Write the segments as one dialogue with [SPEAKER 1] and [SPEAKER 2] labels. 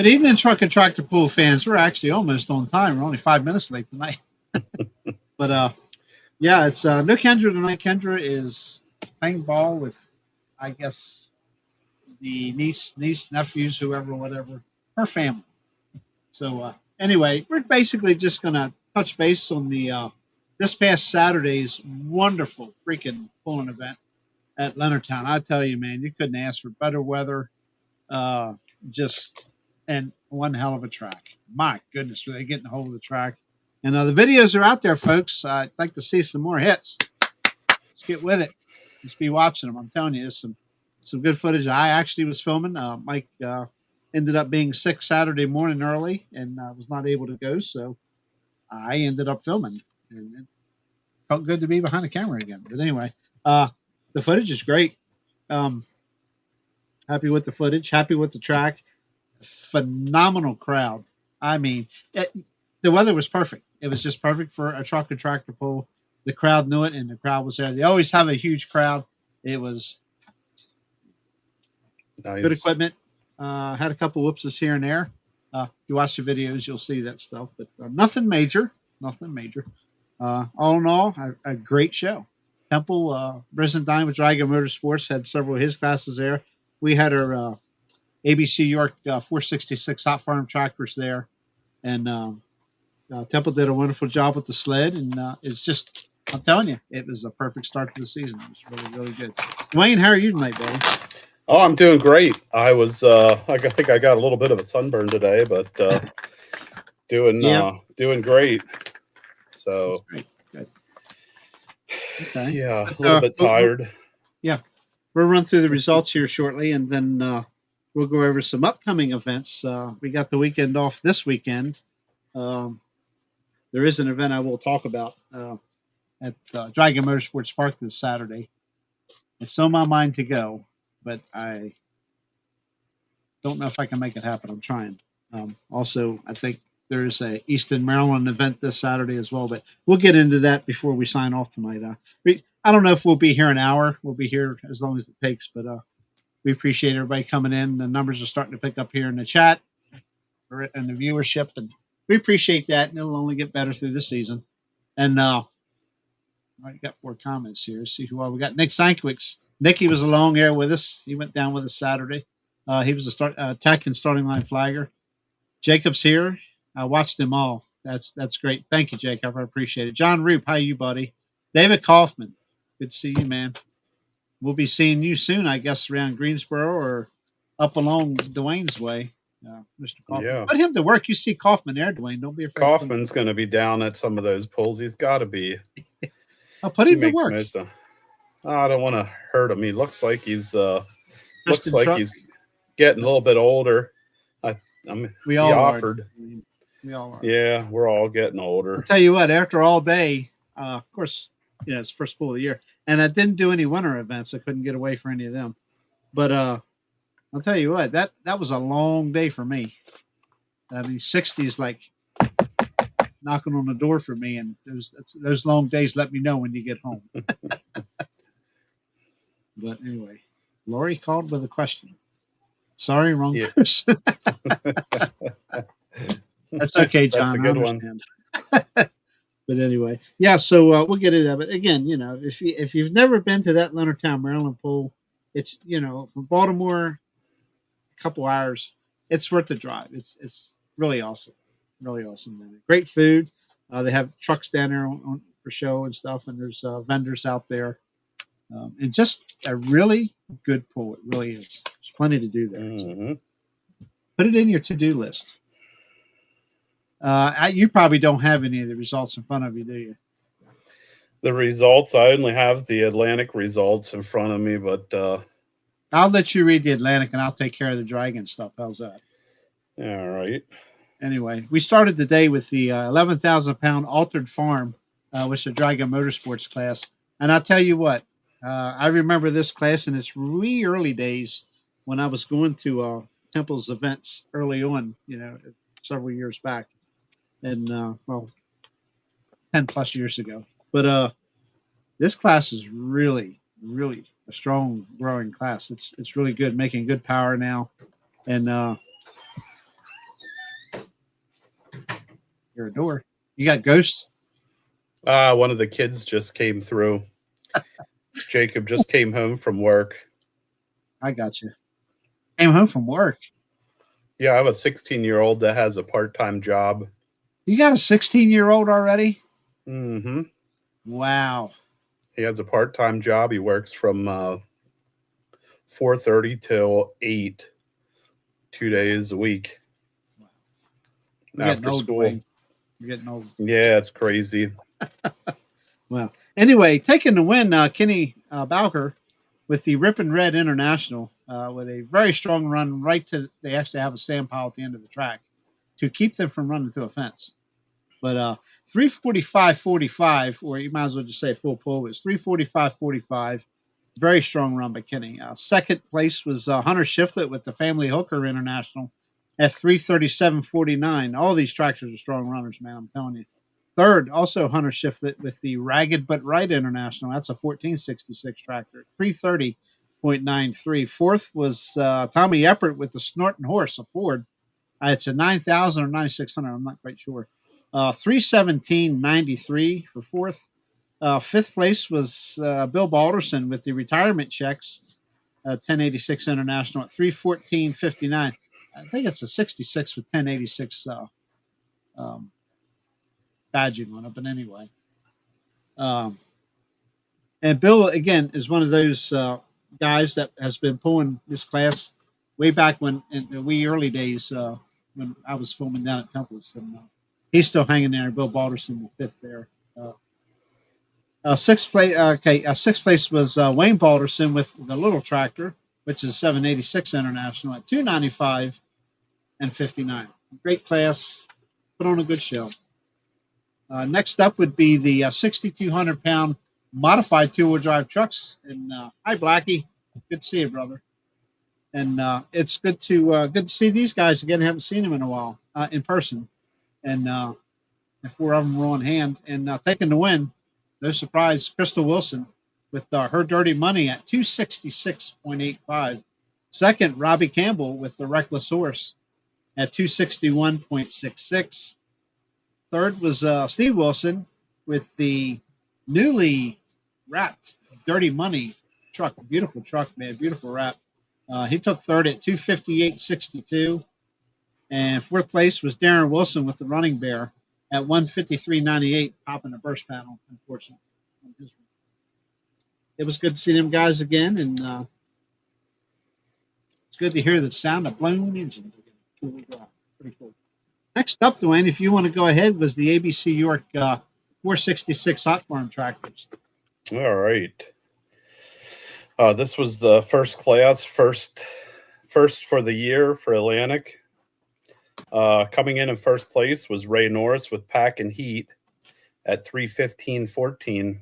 [SPEAKER 1] Good evening, Truck and Tractor Pool fans. We're actually almost on time. We're only 5 minutes late tonight. But yeah, it's no Kendra tonight. Kendra is playing ball with, I guess, the niece, nephews, whoever, whatever, her family. So anyway, we're basically just gonna touch base on the this past Saturday's wonderful freaking pulling event at Leonardtown. I tell you, man, you couldn't ask for better weather. Uh, just and one hell of a track. My goodness, were they getting a hold of the track? And the videos are out there, folks. I'd like to see some more hits. Let's get with it. Just be watching them. I'm telling you, there's some good footage. I actually was filming. Mike ended up being sick Saturday morning early and was not able to go, so I ended up filming. And it felt good to be behind the camera again. But anyway, the footage is great. Happy with the footage. Happy with the track. Phenomenal crowd. I mean, the weather was perfect. It was just perfect for a truck and tractor pull. The crowd knew it, and the crowd was there. They always have a huge crowd. It was
[SPEAKER 2] nice.
[SPEAKER 1] Good equipment. Had a couple whoopses here and there. If you watch the videos, you'll see that stuff. But nothing major. Nothing major. All in all, a great show. Temple, Risen Dine with Dragon Motorsports had several of his classes there. We had our ABC York 466 Hot Farm tractors there. And Temple did a wonderful job with the sled. And it's just, I'm telling you, it was a perfect start to the season. It was really, really good. Dwayne, how are you tonight, buddy?
[SPEAKER 2] Oh, I'm doing great. I was, I think I got a little bit of a sunburn today, but doing great. So,
[SPEAKER 1] great. Good. Okay.
[SPEAKER 2] Yeah, a little bit tired.
[SPEAKER 1] Yeah. We'll run through the results here shortly, and then we'll go over some upcoming events. We got the weekend off this weekend. There is an event I will talk about at Dragon Motorsports Park this Saturday. It's on my mind to go, but I don't know if I can make it happen. I'm trying. Also, I think there's a Easton, Maryland event this Saturday as well, but we'll get into that before we sign off tonight. I don't know if we'll be here an hour. We'll be here as long as it takes, but we appreciate everybody coming in. The numbers are starting to pick up here in the chat and the viewership, and we appreciate that, and it'll only get better through the season. And I got 4 comments here. Let's see who are we got. Nick Sankwicks. Nicky was along there with us. He went down with us Saturday. He was a tech and starting line flagger. Jacob's here. I watched them all. That's great. Thank you, Jacob. I appreciate it. John Roop, how you, buddy? David Kaufman. Good to see you, man. We'll be seeing you soon, I guess, around Greensboro or up along Dwayne's way. Mr. Kaufman.
[SPEAKER 2] Yeah.
[SPEAKER 1] Put him to work. You see Kaufman there, Dwayne. Don't be afraid.
[SPEAKER 2] Kaufman's going to be down at some of those pulls. He's got to be.
[SPEAKER 1] I'll put him to work.
[SPEAKER 2] I don't want to hurt him. He looks like he's he's getting a little bit older.
[SPEAKER 1] We all
[SPEAKER 2] offered.
[SPEAKER 1] Are. We all are.
[SPEAKER 2] Yeah, we're all getting older.
[SPEAKER 1] I'll tell you what, after all day, of course, it's first pool of the year. And I didn't do any winter events. I couldn't get away for any of them. But I'll tell you what, that was a long day for me. I mean, 60's like knocking on the door for me, and those long days let me know when you get home. But anyway, Lori called with a question. Sorry, wrong person. That's okay, John.
[SPEAKER 2] That's a good one.
[SPEAKER 1] But anyway, yeah. So we'll get into it again. If you've never been to that Leonardtown, Maryland pool, it's from Baltimore, a couple hours. It's worth the drive. It's really awesome, really awesome. Man. Great food. They have trucks down there for show and stuff, and there's vendors out there, and just a really good pool. It really is. There's plenty to do there.
[SPEAKER 2] Mm-hmm.
[SPEAKER 1] So put it in your to-do list. You probably don't have any of the results in front of you, do you?
[SPEAKER 2] The results, I only have the Atlantic results in front of me, but
[SPEAKER 1] I'll let you read the Atlantic, and I'll take care of the Dragon stuff. How's that?
[SPEAKER 2] All right.
[SPEAKER 1] Anyway, we started the day with the 11,000-pound altered farm, which is the Dragon Motorsports class. And I'll tell you what, I remember this class in its really early days when I was going to Temple's events early on, several years back. And 10 plus years ago. But this class is really, really a strong growing class. It's really good, making good power now. And your door. You got ghosts?
[SPEAKER 2] One of the kids just came through. Jacob just came home from work.
[SPEAKER 1] I got you. Came home from work.
[SPEAKER 2] Yeah, I have a 16-year-old that has a part-time job.
[SPEAKER 1] You got a 16-year-old already?
[SPEAKER 2] Mm-hmm.
[SPEAKER 1] Wow.
[SPEAKER 2] He has a part-time job. He works from 4:30 till 8, 2 days a week.
[SPEAKER 1] You're
[SPEAKER 2] After
[SPEAKER 1] old,
[SPEAKER 2] school.
[SPEAKER 1] Dwayne. You're getting old.
[SPEAKER 2] Yeah, it's crazy.
[SPEAKER 1] Well, anyway, taking the win, Kenny Bowker with the Rip and Red International with a very strong run right to, they actually have a sand pile at the end of the track to keep them from running through a fence. But 3:45.45, or you might as well just say full pull, was 3:45.45. Very strong run by Kenny. Second place was Hunter Shiflett with the Family Hooker International at 3:37.49. All these tractors are strong runners, man. I'm telling you. Third, also Hunter Shiflett with the Ragged But Right International. That's a 1466 tractor at 3:30.93. Fourth was Tommy Eppert with the Snorting Horse, a Ford. It's a 9,000 or 9,600. I'm not quite sure. 3:17.93 for fourth. Fifth place was Bill Balderson with the retirement checks, 1086 International at 3:14.59. I think it's a 66 with 1086 badging on it, but anyway. And Bill, again, is one of those guys that has been pulling this class way back when, in the wee early days when I was filming down at Temple's. And he's still hanging there. Bill Balderson, the fifth there. Sixth place. Sixth place was Wayne Balderson with the little tractor, which is 786 International at 295 and 59. Great class. Put on a good show. Next up would be the 6,200 pound modified two-wheel drive trucks. And hi, Blackie. Good to see you, brother. And it's good to see these guys again. I haven't seen them in a while in person. And four of them were on hand and taking the win. No surprise, Crystal Wilson with her dirty money at 266.85. Second, Robbie Campbell with the Reckless Horse at 261.66. Third was Steve Wilson with the newly wrapped Dirty Money truck. Beautiful truck, man. Beautiful wrap. He took third at 258.62. And fourth place was Darren Wilson with the Running Bear at 153.98, popping the burst panel, unfortunately. It was good to see them guys again, and it's good to hear the sound of blown engines again. Pretty cool. Next up, Dwayne, if you want to go ahead, was the ABC York 466 Hot Farm tractors.
[SPEAKER 2] All right. This was the first class, first for the year for Atlantic. Coming in first place was Ray Norris with Pack and Heat at 3:15.14.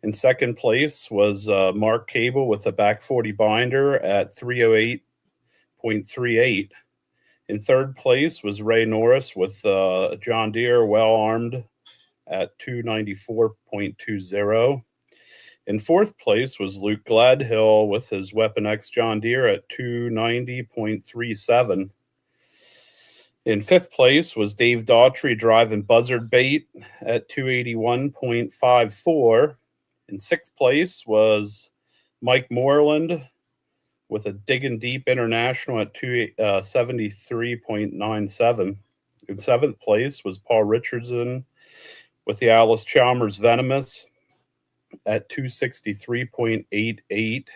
[SPEAKER 2] In second place was Mark Cable with the Back 40 binder at 3:08.38. In third place was Ray Norris with John Deere well armed at 294.20. In fourth place was Luke Gladhill with his Weapon X John Deere at 290.37. In fifth place was Dave Daughtry driving Buzzard Bait at 281.54. In sixth place was Mike Moreland with a Diggin' Deep International at 273.97. In seventh place was Paul Richardson with the Alice Chalmers Venomous at 263.88.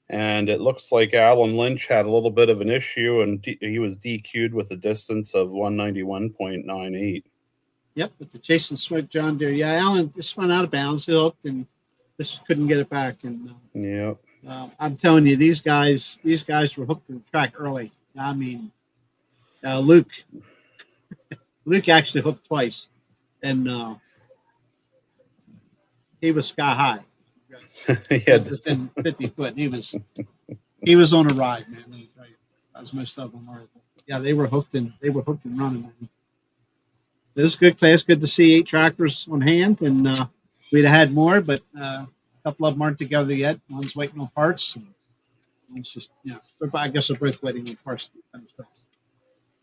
[SPEAKER 2] And it looks like Alan Lynch had a little bit of an issue, and he was DQ'd with a distance of 191.98.
[SPEAKER 1] Yep, with the Chasing Smoke John Deere. Yeah, Alan just went out of bounds, hooked, and just couldn't get it back. And I'm telling you, these guys were hooked to the track early. I mean, Luke actually hooked twice, and he was sky high. Within 50 foot. He was on a ride, man. Let me tell you, as most of them are. Yeah, they were hooked and running. Man. It was a good class. Good to see 8 tractors on hand, and we'd have had more, but a couple of them aren't together yet. One's waiting on parts. And one's just, I guess they're both waiting on parts.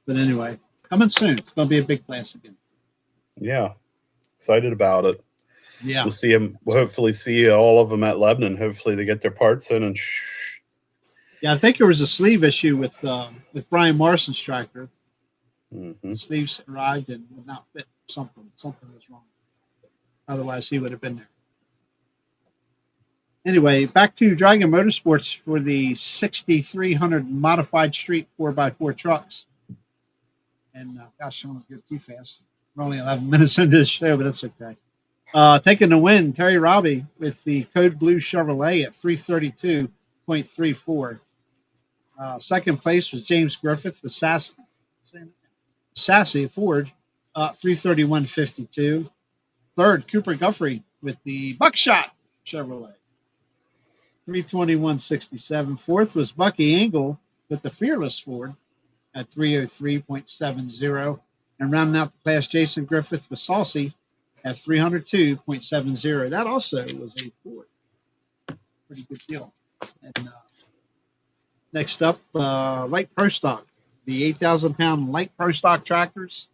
[SPEAKER 1] But anyway, Coming soon. It's going to be a big class again.
[SPEAKER 2] Yeah, excited about it.
[SPEAKER 1] Yeah.
[SPEAKER 2] We'll see them. We'll hopefully see all of them at Lebanon. Hopefully they get their parts in and.
[SPEAKER 1] Yeah, I think there was a sleeve issue with Brian Morrison's tractor.
[SPEAKER 2] Mm-hmm.
[SPEAKER 1] Sleeves arrived and would not fit. Something was wrong. Otherwise, he would have been there. Anyway, back to Dragon Motorsports for the 6,300 modified street 4x4 trucks. And gosh, I don't want to go too fast. We're only 11 minutes into the show, but that's okay. Taking the win, Terry Robbie with the Code Blue Chevrolet at 332.34. Second place was James Griffith with Sassy Ford, 331.52. Third, Cooper Guffrey with the Buckshot Chevrolet, 321.67. Fourth was Bucky Engel with the Fearless Ford at 303.70. And rounding out the class, Jason Griffith with Saucy at 302.70. That also was a Ford. Pretty good deal. And next up, Light Pro Stock. The 8,000-pound Light Pro Stock tractors.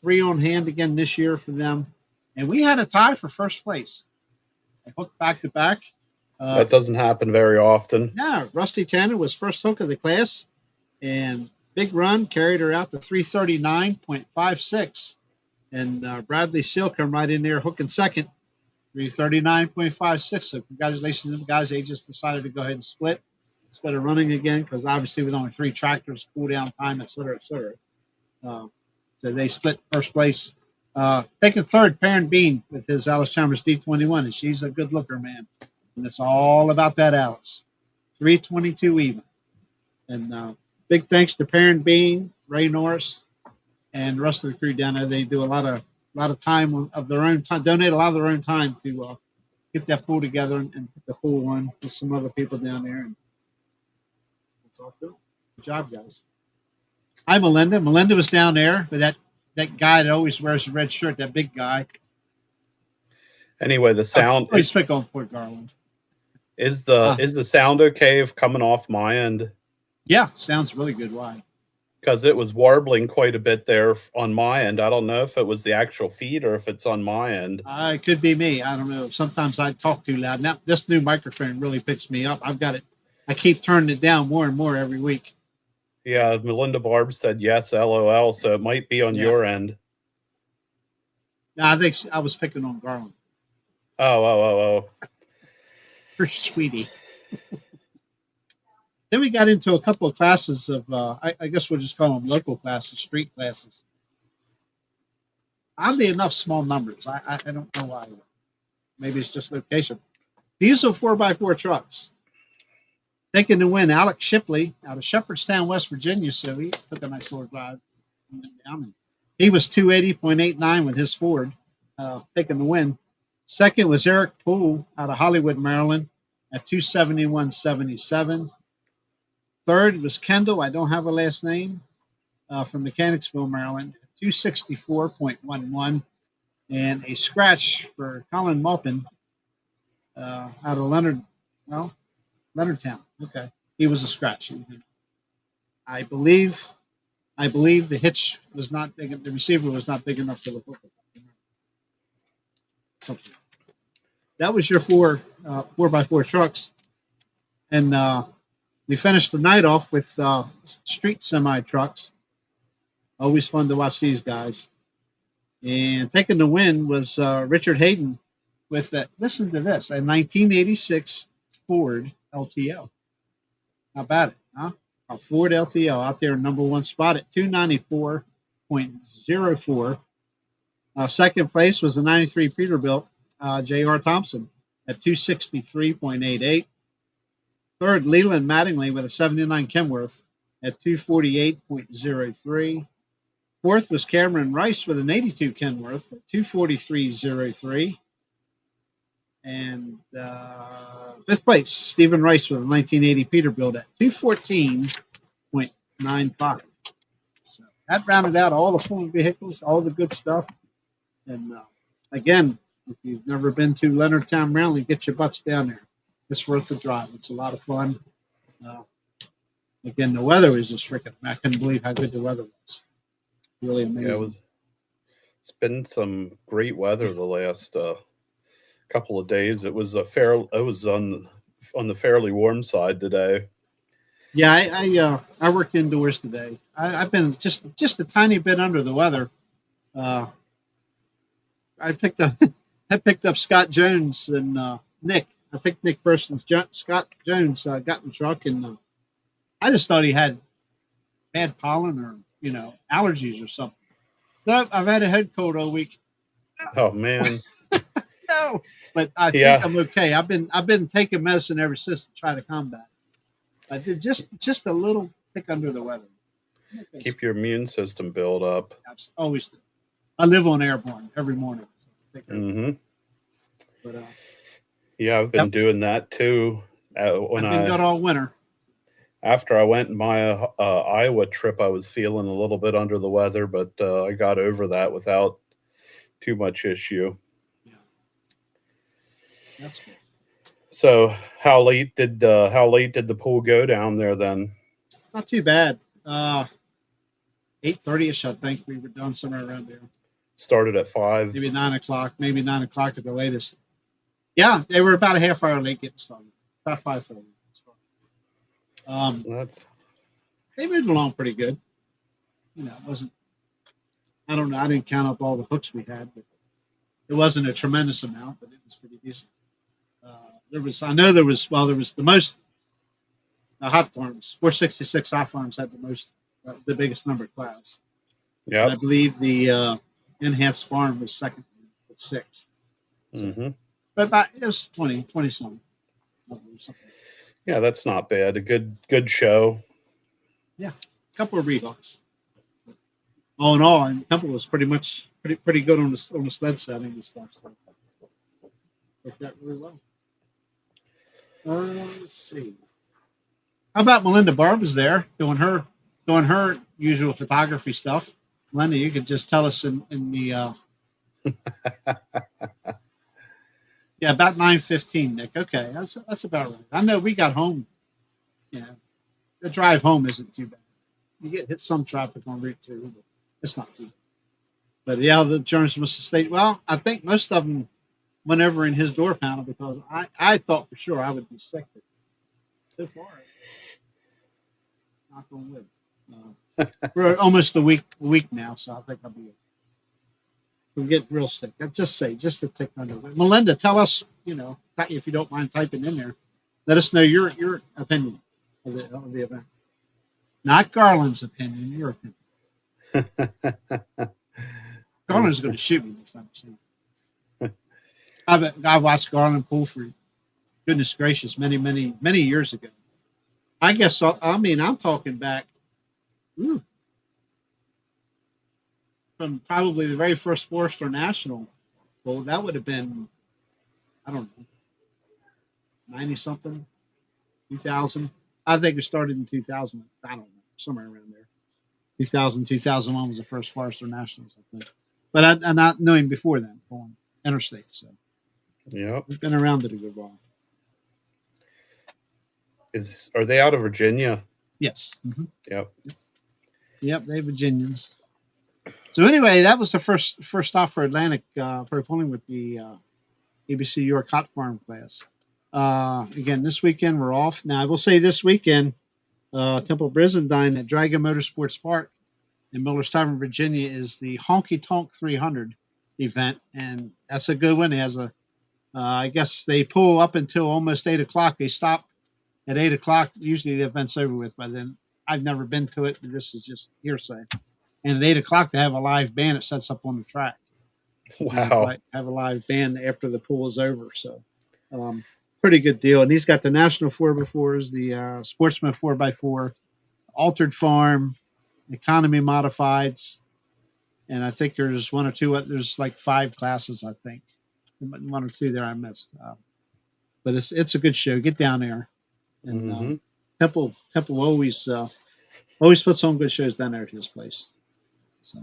[SPEAKER 1] 3 on hand again this year for them. And we had a tie for first place. I hooked back to back.
[SPEAKER 2] That doesn't happen very often.
[SPEAKER 1] Yeah, Rusty Tanner was first hook of the class. And Big Run carried her out to 339.56. And Bradley Seal come right in there hooking second, 339.56. So congratulations to the guys. They just decided to go ahead and split instead of running again because obviously with only 3 tractors, cool down time, et cetera, et cetera. So they split first place. Taking third, Perrin Bean with his Alice Chalmers D21, and she's a good looker, man. And it's all about that Alice. 322 even. And big thanks to Perrin Bean, Ray Norris, and the rest of the crew down there. They do a lot of time of their own time, donate a lot of their own time to get that pool together and put the pool on with some other people down there. And that's all good. Good job, guys. Hi, Melinda. Melinda was down there with that guy that always wears the red shirt, that big guy.
[SPEAKER 2] Anyway, the sound.
[SPEAKER 1] Please pick on Fort Garland.
[SPEAKER 2] Is the sound okay if coming off my end?
[SPEAKER 1] Yeah, sounds really good. Why?
[SPEAKER 2] Because it was warbling quite a bit there on my end. I don't know if it was the actual feed or if it's on my end.
[SPEAKER 1] It could be me. I don't know. Sometimes I talk too loud. Now this new microphone really picks me up. I've got it. I keep turning it down more and more every week.
[SPEAKER 2] Yeah, Melinda Barb said yes, LOL. So it might be on your end.
[SPEAKER 1] No, I think I was picking on Garland.
[SPEAKER 2] Oh.
[SPEAKER 1] For sweetie. Then we got into a couple of classes of, I guess we'll just call them local classes, street classes. Oddly enough, small numbers. I don't know why. Maybe it's just location. Diesel 4x4 trucks. Taking the win, Alex Shipley out of Shepherdstown, West Virginia. So he took a nice little drive. He was 280.89 with his Ford, taking the win. Second was Eric Poole out of Hollywood, Maryland at 271.77. Third was Kendall. I don't have a last name from Mechanicsville, Maryland, 264.11. And a scratch for Colin Maupin out of Leonardtown. Okay. He was a scratch. I believe the hitch was not big. The receiver was not big enough for the hook. Something. That was your 4x4 trucks. And we finished the night off with street semi trucks. Always fun to watch these guys. And taking the win was Richard Hayden with listen to this, a 1986 Ford LTO. How about it, huh? A Ford LTO out there, number one spot at 294.04. Second place was the 93 Peterbilt, J.R. Thompson at 263.88. Third, Leland Mattingly with a 79 Kenworth at 248.03. Fourth was Cameron Rice with an 82 Kenworth at 243.03. And fifth place, Stephen Rice with a 1980 Peterbilt at 214.95. So that rounded out all the pulling vehicles, all the good stuff. And again, if you've never been to Leonardtown, Maryland, get your butts down there. It's worth the drive. It's a lot of fun. Again, the weather was just freaking. I couldn't believe how good the weather was. Really amazing.
[SPEAKER 2] Yeah, it's been some great weather the last couple of days. It was on the fairly warm side today.
[SPEAKER 1] Yeah, I worked indoors today. I've been just a tiny bit under the weather. Uh, I picked up I picked up Scott Jones and Nick. I picked Nick first, and Scott Jones got in the truck, and I just thought he had bad pollen or allergies or something. No, I've had a head cold all week.
[SPEAKER 2] Oh man.
[SPEAKER 1] No, but I think
[SPEAKER 2] Yeah.
[SPEAKER 1] I'm okay. I've been taking medicine ever since to try to combat it. I did just a little thick under the weather. Okay.
[SPEAKER 2] Keep your immune system built up.
[SPEAKER 1] Always do. I live on airborne every morning. So
[SPEAKER 2] Hmm.
[SPEAKER 1] but
[SPEAKER 2] Yeah, I've been doing that too. When
[SPEAKER 1] I've been good all winter.
[SPEAKER 2] After I went my Iowa trip, I was feeling a little bit under the weather, but I got over that without too much issue.
[SPEAKER 1] Yeah, that's good.
[SPEAKER 2] So, how late did the pool go down there then?
[SPEAKER 1] Not too bad. 8:30ish, I think we were done somewhere around there.
[SPEAKER 2] Started at 5.
[SPEAKER 1] Maybe 9 o'clock. Maybe 9 o'clock at the latest. Yeah, they were about a half hour late getting started. About 5:30.
[SPEAKER 2] That's
[SPEAKER 1] They moved along pretty good. It wasn't. I don't know. I didn't count up all the hooks we had, but it wasn't a tremendous amount, but it was pretty decent. I know there was the most hot farms. 466 hot farms had the biggest number of class.
[SPEAKER 2] yeah.
[SPEAKER 1] I believe the enhanced farm was second with 6. So,
[SPEAKER 2] Hmm.
[SPEAKER 1] but it was 20 something.
[SPEAKER 2] Yeah, that's not bad. A good show.
[SPEAKER 1] Yeah, a couple of rehooks. All in all, and Temple was pretty good on the sled setting and stuff. So worked that really well. Let's see. How about Melinda Barb was there doing her usual photography stuff. Melinda, you could just tell us in the yeah, about 9:15, Nick. Okay, that's about right. I know we got home. Yeah, the drive home isn't too bad. You hit some traffic on Route 2, but it's not too bad. But yeah, the journalists must have stayed. Well, I think most of them went over in his door panel because I thought for sure I would be sick. But so far, knock on wood. We're almost a week now, so I think I'll be okay. We'll get real sick. I'd just a tick under. Melinda, tell us, if you don't mind typing in there, let us know your opinion of the event. Not Garland's opinion, your opinion. Garland's going to shoot me next time I see him. I watched Garland pool for goodness gracious many years ago. I guess I'm talking back from probably the very first Forester National. Well, that would have been, I don't know, 90 something, 2000. I think it started in 2000. I don't know, somewhere around there. 2000, 2001 was the first Forester Nationals, I think. But I not knew him before then on interstate. So
[SPEAKER 2] Yeah.
[SPEAKER 1] we've been around it a good while.
[SPEAKER 2] Are they out of Virginia?
[SPEAKER 1] Yes. Mm-hmm.
[SPEAKER 2] Yep.
[SPEAKER 1] Yep, they're Virginians. So anyway, that was the first stop for Atlantic for pulling with the ABC York Hot Farm class. Again, this weekend we're off. Now I will say this weekend, Temple Brizendine at Dragon Motorsports Park in Miller's Tavern, Virginia, is the Honky Tonk 300 event, and that's a good one. It has I guess they pull up until almost 8 o'clock. They stop at 8 o'clock. Usually the event's over with by then. I've never been to it, but this is just hearsay. And at 8 o'clock, they have a live band that sets up on the track.
[SPEAKER 2] Wow.
[SPEAKER 1] Have a live band after the pool is over. So, pretty good deal. And he's got the National 4x4s, the Sportsman 4x4, Altered Farm, Economy Modifieds. And I think there's one or two, there's like 5 classes, I think. 1 or 2 there I missed. But it's a good show. Get down there. And Temple always puts on good shows down there at his place. So,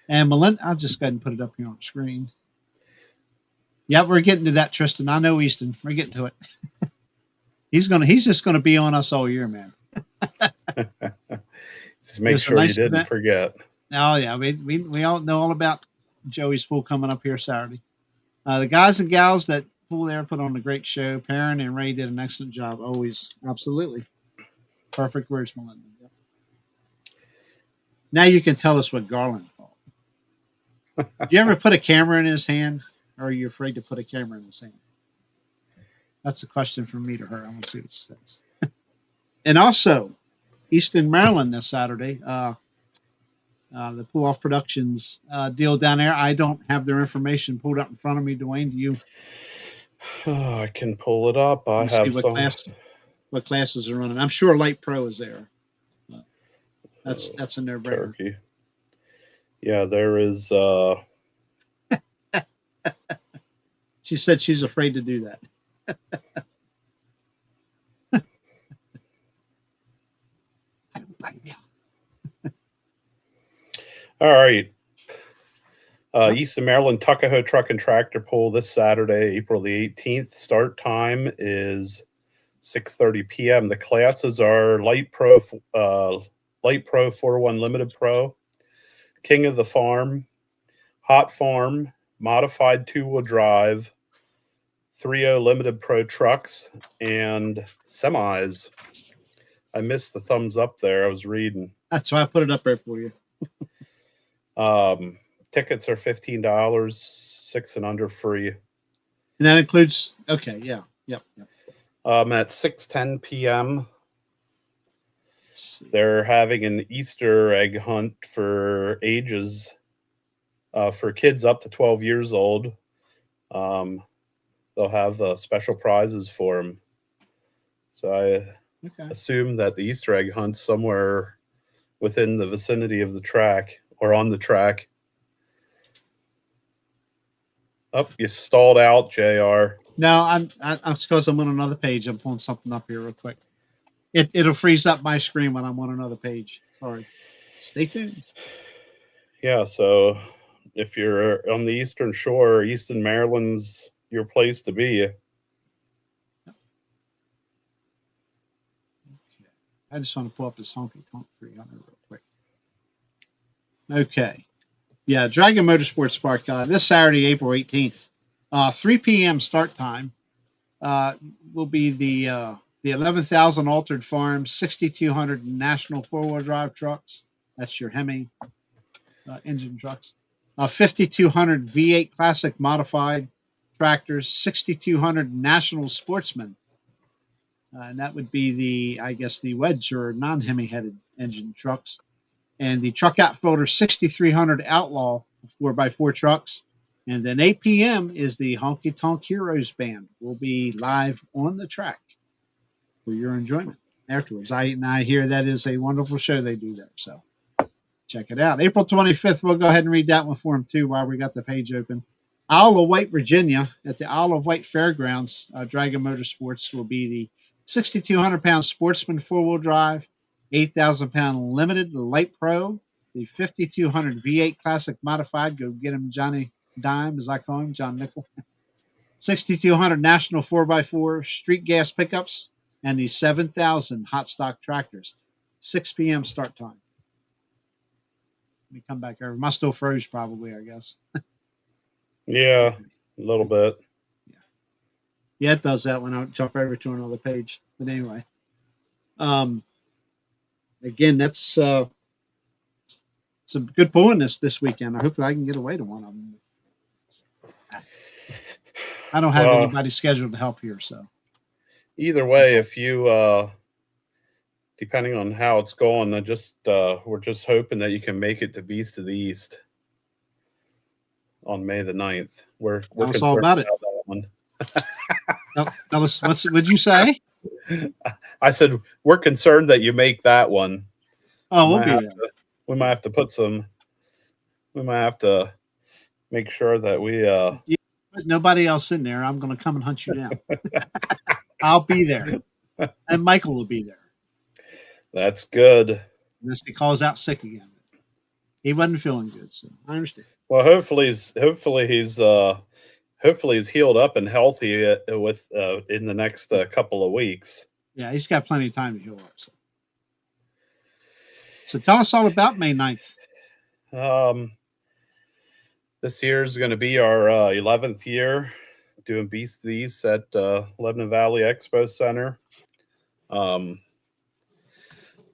[SPEAKER 1] and Melinda, I'll just go ahead and put it up here on the screen. Yeah, we're getting to that, Tristan. I know Easton. We're getting to it. He's just gonna be on us all year, man.
[SPEAKER 2] Just make sure you didn't forget.
[SPEAKER 1] Oh yeah, we all know all about Joey's pool coming up here Saturday. The guys and gals that pool there put on a great show. Perrin and Ray did an excellent job. Always, absolutely perfect words, Melinda. Yep. Now you can tell us what Garland thought. Do you ever put a camera in his hand, or are you afraid to put a camera in his hand? That's a question from me to her. I want to see what she says. And also, Eastern Maryland this Saturday. The Pull Off Productions deal down there. I don't have their information pulled up in front of me. Dwayne, do you?
[SPEAKER 2] Oh, I can pull it up. I
[SPEAKER 1] See
[SPEAKER 2] have some.
[SPEAKER 1] what classes are running. I'm sure Light Pro is there. That's in their
[SPEAKER 2] Turkey. Yeah, there is.
[SPEAKER 1] She said she's afraid to do that. I don't blame you.
[SPEAKER 2] All right. Eastern Maryland Tuckahoe Truck and Tractor Pull this Saturday, April the 18th. Start time is 6:30 p.m. The classes are Light Pro 401 Limited Pro, King of the Farm, Hot Farm, Modified Two-Wheel Drive, 3.0 Limited Pro Trucks, and Semis. I missed the thumbs up there. I was reading.
[SPEAKER 1] That's why I put it up there for you.
[SPEAKER 2] Tickets are $15, 6 and under free.
[SPEAKER 1] And that includes, okay, yeah, yep.
[SPEAKER 2] At 6:10 p.m., they're having an Easter egg hunt for ages, for kids up to 12 years old. They'll have special prizes for them. So I assume that the Easter egg hunt's somewhere within the vicinity of the track or on the track. Oh, you stalled out, JR.
[SPEAKER 1] No, I'm because I'm on another page. I'm pulling something up here real quick. It'll freeze up my screen when I'm on another page. Sorry. Stay tuned.
[SPEAKER 2] Yeah, so if you're on the Eastern Shore, Eastern Maryland's your place to be.
[SPEAKER 1] I just want to pull up this Honky Tonk 300 real quick. Okay. Yeah, Dragon Motorsports Park this Saturday, April 18th. 3 p.m. start time will be the 11,000 Altered Farm 6,200 National four-wheel drive trucks. That's your Hemi engine trucks. 5,200 V8 Classic Modified tractors, 6,200 National Sportsman. And that would be the wedge or non-Hemi headed engine trucks. And the truck outfielder 6,300 Outlaw 4x4 trucks. And then 8 p.m. is the Honky Tonk Heroes Band. Will be live on the track for your enjoyment afterwards. I hear that is a wonderful show they do there. So check it out. April 25th, we'll go ahead and read that one for them too while we got the page open. Isle of Wight, Virginia, at the Isle of Wight Fairgrounds, Dragon Motorsports will be the 6,200-pound Sportsman four-wheel drive, 8,000-pound Limited Light Pro, the 5,200 V8 Classic Modified. Go get him, Johnny Dime, as I call him, John Nickel. 6,200 National 4x4 Street Gas Pickups, and the 7,000 Hot Stock Tractors. 6 p.m. start time. Let me come back over. Must still froze probably, I guess.
[SPEAKER 2] Yeah, a little bit.
[SPEAKER 1] Yeah, it does that when I jump over to another page. But anyway, again, that's some good pulling this weekend. Hopefully, I can get away to one of them. I don't have anybody scheduled to help here, so
[SPEAKER 2] either way, if you depending on how it's going, we're just hoping that you can make it to Beast of the East on May the 9th. We're
[SPEAKER 1] tell us all about it.
[SPEAKER 2] That one.
[SPEAKER 1] Tell us, what'd you say?
[SPEAKER 2] I said we're concerned that you make that one.
[SPEAKER 1] Oh, we'll be there.
[SPEAKER 2] We might have to put some. We might have to make sure that we.
[SPEAKER 1] Put nobody else in there. I'm going to come and hunt you down. I'll be there, and Michael will be there.
[SPEAKER 2] That's good.
[SPEAKER 1] Unless he calls out sick again. He wasn't feeling good, so I understand.
[SPEAKER 2] Well, hopefully he's healed up and healthy in the next couple of weeks.
[SPEAKER 1] Yeah, he's got plenty of time to heal up. So tell us all about May 9th.
[SPEAKER 2] This year is going to be our 11th year doing Beast of the East at Lebanon Valley Expo Center.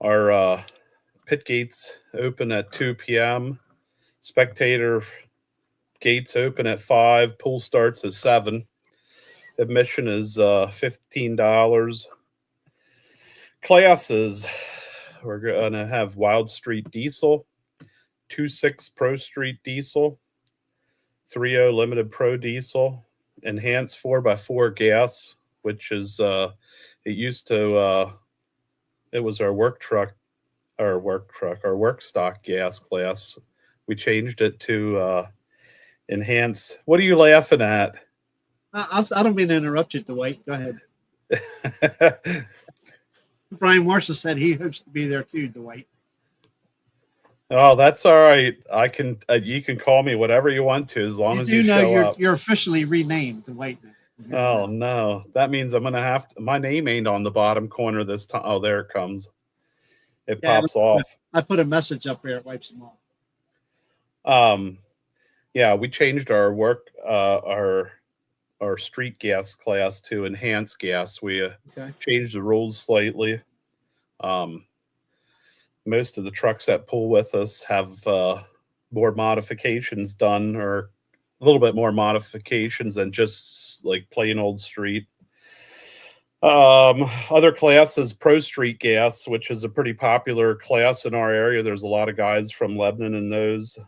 [SPEAKER 2] Our pit gates open at 2 p.m. Spectator gates open at 5. Pool starts at 7. Admission is $15. Classes, we're going to have Wild Street Diesel, 2.6 Pro Street Diesel, 3.0 Limited Pro Diesel, Enhanced 4x4 gas, which is it used to it was our work stock gas class. We changed it to enhance. What are you laughing at?
[SPEAKER 1] I don't mean to interrupt you, Dwight. Go ahead. Brian Marshall said he hopes to be there too, Dwight.
[SPEAKER 2] Oh, that's all right. I can. You can call me whatever you want to, as long as you show up.
[SPEAKER 1] You're officially renamed Dwight now.
[SPEAKER 2] Oh no, that means I'm gonna have to. My name ain't on the bottom corner this time. Oh, there it comes. It pops off.
[SPEAKER 1] I put a message up there. It wipes them off.
[SPEAKER 2] Yeah, we changed our our street gas class to enhanced gas. We changed the rules slightly. Most of the trucks that pull with us have more modifications done, or a little bit more modifications than just like plain old street. Other classes, Pro Street Gas, which is a pretty popular class in our area. There's a lot of guys from Lebanon in those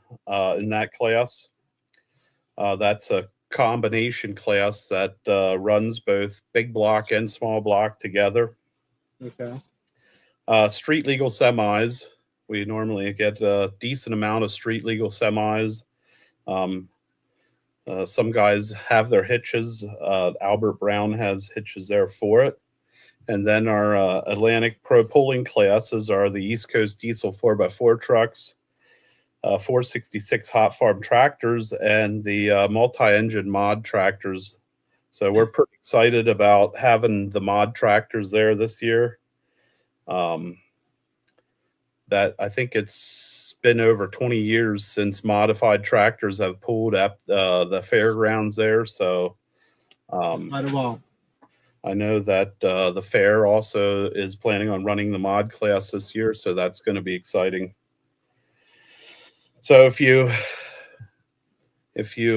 [SPEAKER 2] in that class. That's a combination class that runs both big block and small block together.
[SPEAKER 1] Okay.
[SPEAKER 2] Street legal semis. We normally get a decent amount of street legal semis. Some guys have their hitches. Albert Brown has hitches there for it. And then our Atlantic Pro Pulling classes are the East Coast Diesel 4x4 trucks, 466 Hot Farm tractors, and the multi-engine mod tractors. So we're pretty excited about having the mod tractors there this year. That I think it's been over 20 years since modified tractors have pulled at the fairgrounds there. So
[SPEAKER 1] Quite a while.
[SPEAKER 2] I know that the fair also is planning on running the mod class this year, so that's going to be exciting. So if you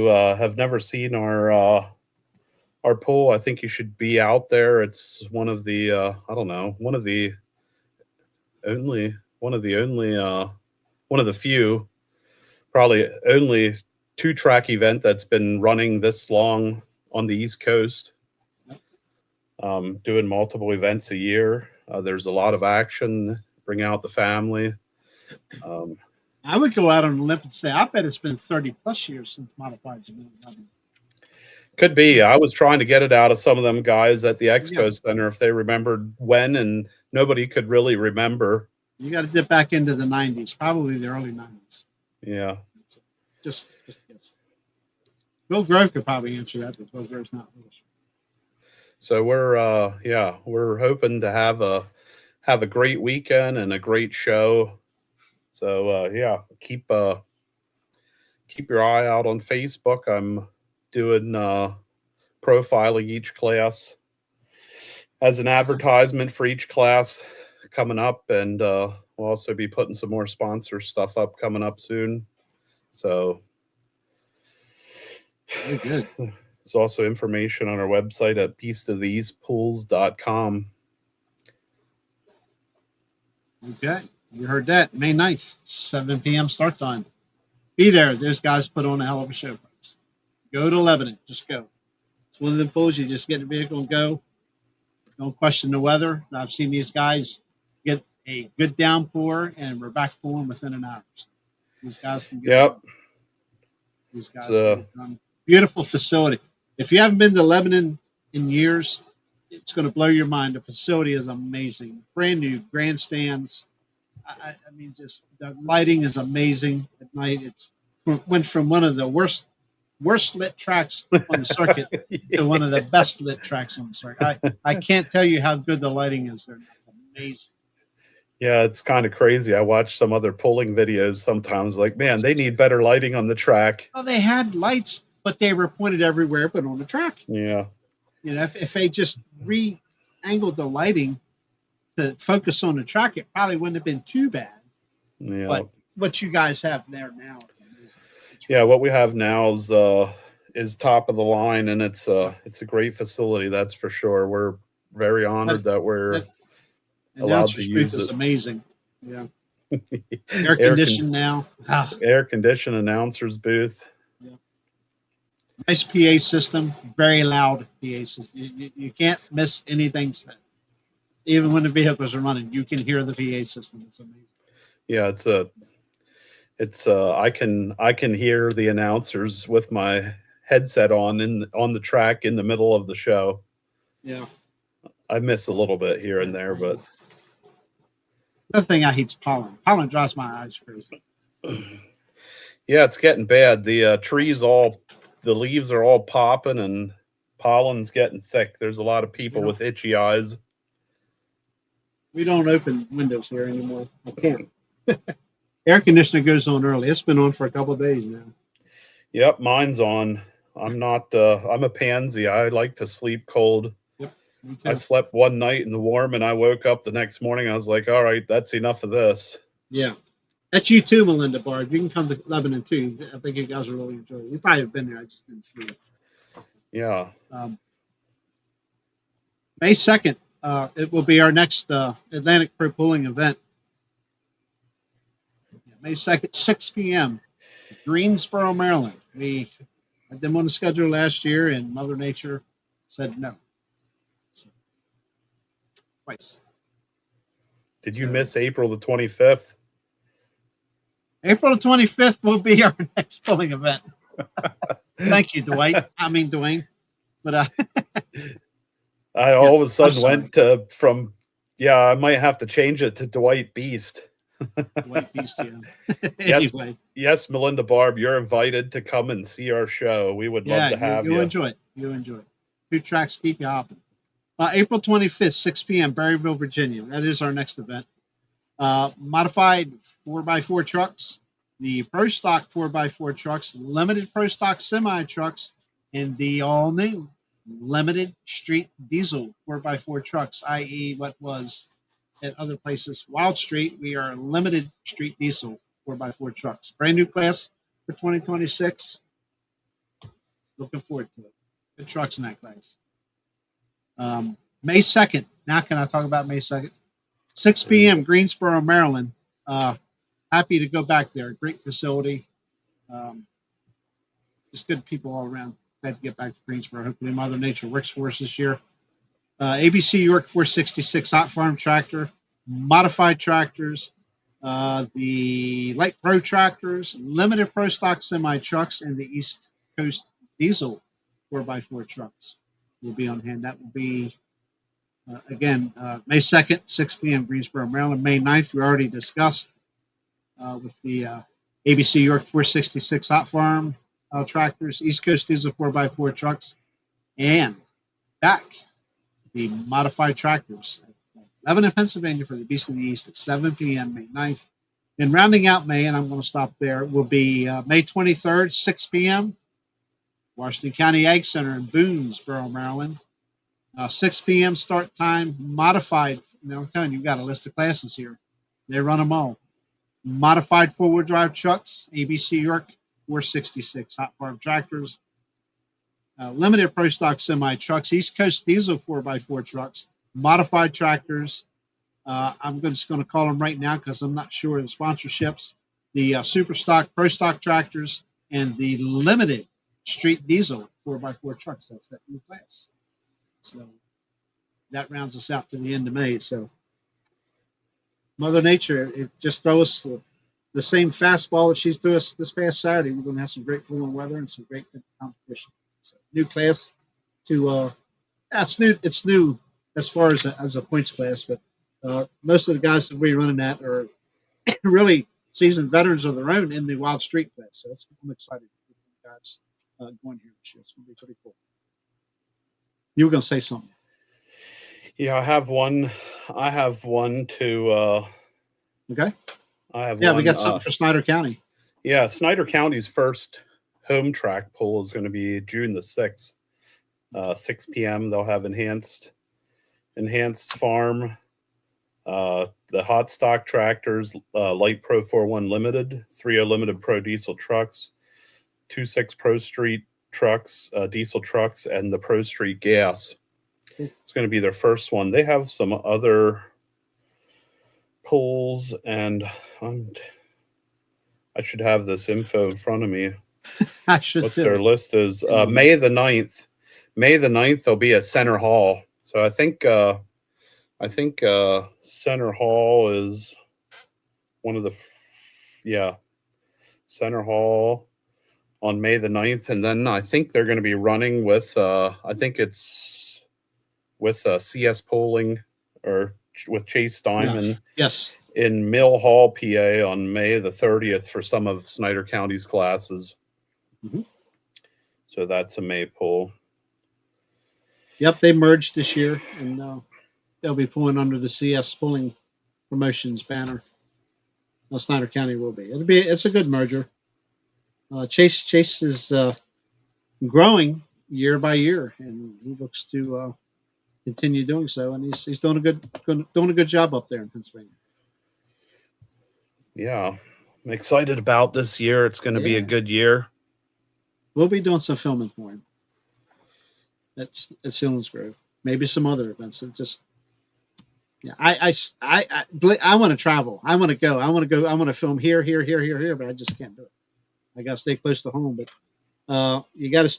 [SPEAKER 2] have never seen our pool, I think you should be out there. It's one of the few, probably only 2-track event that's been running this long on the East Coast. Doing multiple events a year. There's a lot of action. Bring out the family.
[SPEAKER 1] I would go out on a limb and say I bet it's been 30 plus years since modifieds have been running.
[SPEAKER 2] Could be. I was trying to get it out of some of them guys at the Expo Center if they remembered when, and nobody could really remember.
[SPEAKER 1] You got to dip back into the 90s, probably the early 90s.
[SPEAKER 2] Yeah.
[SPEAKER 1] Just guess. Bill Grove could probably answer that, but Bill Grove's not with us.
[SPEAKER 2] So we're hoping to have a great weekend and a great show. So keep your eye out on Facebook. I'm doing profiling each class as an advertisement for each class coming up, and we'll also be putting some more sponsor stuff up coming up soon. So
[SPEAKER 1] very good.
[SPEAKER 2] There's also information on our website at beastoftheeastpools.com.
[SPEAKER 1] Okay, you heard that. May 9th, 7 p.m. start time. Be there. Those guys put on a hell of a show, folks. Go to Lebanon. Just go. It's one of the pools you just get in the vehicle and go. Don't question the weather. I've seen these guys get a good downpour, and we're back pulling within an hour. So these guys can get done. These guys can get done. Beautiful facility. If you haven't been to Lebanon in years, it's going to blow your mind. The facility is amazing. Brand new grandstands. I mean, just the lighting is amazing at night. Went from one of the worst lit tracks on the circuit to one of the best lit tracks on the circuit. I can't tell you how good the lighting is there. It's amazing.
[SPEAKER 2] Yeah, it's kind of crazy. I watch some other pulling videos sometimes, like, man, they need better lighting on the track.
[SPEAKER 1] Well, they had lights, but they were pointed everywhere but on the track.
[SPEAKER 2] Yeah.
[SPEAKER 1] If they just re-angled the lighting to focus on the track, it probably wouldn't have been too bad.
[SPEAKER 2] Yeah.
[SPEAKER 1] But what you guys have there now is amazing.
[SPEAKER 2] Yeah, what we have now is top of the line, and it's a great facility, that's for sure. We're very
[SPEAKER 1] That,
[SPEAKER 2] honored that we're
[SPEAKER 1] that
[SPEAKER 2] allowed to
[SPEAKER 1] announcer's booth
[SPEAKER 2] use
[SPEAKER 1] is
[SPEAKER 2] it.
[SPEAKER 1] amazing. Yeah, air
[SPEAKER 2] air con-
[SPEAKER 1] conditioned now. Ah,
[SPEAKER 2] air conditioned announcers booth.
[SPEAKER 1] yeah. Nice PA system, very loud PA system. You can't miss anything said. Even when the vehicles are running, you can hear the PA system. It's amazing.
[SPEAKER 2] Yeah, I can hear the announcers with my headset on the track in the middle of the show.
[SPEAKER 1] Yeah.
[SPEAKER 2] I miss a little bit here and there, but
[SPEAKER 1] Another thing I hate is pollen. Pollen drives my eyes crazy.
[SPEAKER 2] yeah, it's getting bad. The leaves are all popping and pollen's getting thick. There's a lot of people
[SPEAKER 1] You know,
[SPEAKER 2] with itchy eyes.
[SPEAKER 1] we don't open windows here anymore. I can't. Air conditioner goes on early. It's been on for a couple of days now.
[SPEAKER 2] Yep, mine's on. I'm not I'm a pansy. I like to sleep cold.
[SPEAKER 1] Yep, me
[SPEAKER 2] I
[SPEAKER 1] too.
[SPEAKER 2] slept one night in the warm and I woke up the next morning. I was like, all right, that's enough of this.
[SPEAKER 1] Yeah. That's you too, Melinda Barb. You can come to Lebanon too. I think you guys will really enjoy it. You probably have been there. I just didn't see it.
[SPEAKER 2] Yeah.
[SPEAKER 1] May 2nd, it will be our next Atlantic Pro Pulling event. May 2nd, 6 p.m., Greensboro, Maryland. We had them on the schedule last year, and Mother Nature said no. So, twice.
[SPEAKER 2] Did you
[SPEAKER 1] So,
[SPEAKER 2] miss April the 25th?
[SPEAKER 1] April 25th will be our next pulling event. Thank you, Dwight. I mean, Dwayne. But
[SPEAKER 2] I
[SPEAKER 1] yeah,
[SPEAKER 2] all of a sudden
[SPEAKER 1] sorry.
[SPEAKER 2] went to from yeah, I might have to change it to Dwight Beast.
[SPEAKER 1] Dwight Beast, yeah.
[SPEAKER 2] Yes,
[SPEAKER 1] Anyway,
[SPEAKER 2] yes, Melinda Barb, you're invited to come and see our show. We would love
[SPEAKER 1] yeah,
[SPEAKER 2] to have
[SPEAKER 1] you'll
[SPEAKER 2] you.
[SPEAKER 1] enjoy it. You'll enjoy it. 2 tracks keep you hopping. April 25th, 6 p.m., Berryville, Virginia. That is our next event. Modified 4x4 trucks, the Pro Stock 4x4 trucks, limited Pro Stock semi trucks, and the all new limited street diesel 4x4 trucks, i.e., what was at other places Wild Street. We are limited street diesel 4x4 trucks. Brand new class for 2026. Looking forward to it. Good trucks in that class. May 2nd. Now, can I talk about May 2nd? 6 p.m., Greensboro, Maryland. Happy to go back there. Great facility. Just good people all around. Glad to get back to Greensboro. Hopefully, Mother Nature works for us this year. ABC York 466 hot farm tractor, modified tractors, the light pro tractors, limited pro stock semi trucks, and the East Coast diesel 4x4 trucks will be on hand. That will be again, May 2nd, 6 p.m., Greensboro, Maryland. May 9th, we already discussed with the ABC York 466 hot farm tractors, East Coast diesel 4x4 trucks, and back the modified tractors. Lebanon, Pennsylvania for the Beast of the East at 7 p.m., May 9th. And rounding out May, and I'm going to stop there, will be May 23rd, 6 p.m., Washington County Ag Center in Boonesboro, Maryland. 6 p.m. start time, modified. I'm telling you, you've got a list of classes here. They run them all. Modified four-wheel drive trucks, ABC York 466 hot farm tractors, limited pro stock semi trucks, East Coast diesel 4x4 trucks, modified tractors. I'm just going to call them right now because I'm not sure of the sponsorships. The super stock, pro stock tractors, and the limited street diesel 4x4 trucks. That's that new class. So that rounds us out to the end of May. So Mother Nature, it just throws us the same fastball that she's threw us this past Saturday. We're going to have some great cooling weather and some great competition. So new class to it's new. It's new as far as a points class, but most of the guys that we're running at are really seasoned veterans of their own in the Wild Street class. So I'm excited for the guys going here this year. It's going to be pretty cool. You were going to say something.
[SPEAKER 2] Yeah, I have one to
[SPEAKER 1] Okay.
[SPEAKER 2] I have
[SPEAKER 1] Yeah, we
[SPEAKER 2] one.
[SPEAKER 1] got something for Snyder County.
[SPEAKER 2] Yeah, Snyder County's first home track pull is going to be June the 6th, 6 p.m. They'll have enhanced farm, the hot stock tractors, Light Pro 41 Limited, 30 Limited Pro diesel trucks, 26 Pro Street trucks, diesel trucks, and the Pro Street gas. It's going to be their first one. They have some other pulls, and I should have this info in front of me.
[SPEAKER 1] I should
[SPEAKER 2] What
[SPEAKER 1] too.
[SPEAKER 2] their list is. May the 9th. May the 9th, they'll be at Center Hall. So I think Center Hall is one of the Center Hall on May the 9th. And then I think they're going to be running with I think it's with CS Polling or with Chase Diamond.
[SPEAKER 1] Yes.
[SPEAKER 2] In Mill Hall, PA on May the 30th for some of Snyder County's classes.
[SPEAKER 1] Mm-hmm.
[SPEAKER 2] So that's a May pull.
[SPEAKER 1] Yep, they merged this year, and they'll be pulling under the CS Pulling Promotions banner. Snyder County will be. It's a good merger. Chase is growing year by year, and he looks to continue doing so. And he's doing a good job up there in Pennsylvania.
[SPEAKER 2] Yeah, I'm excited about this year. It's going to be a good year.
[SPEAKER 1] We'll be doing some filming for him. That's at Selinsgrove. Maybe some other events. That just, yeah. I want to travel. I want to go. I want to film here, but I just can't do it. I got to stay close to home. But I got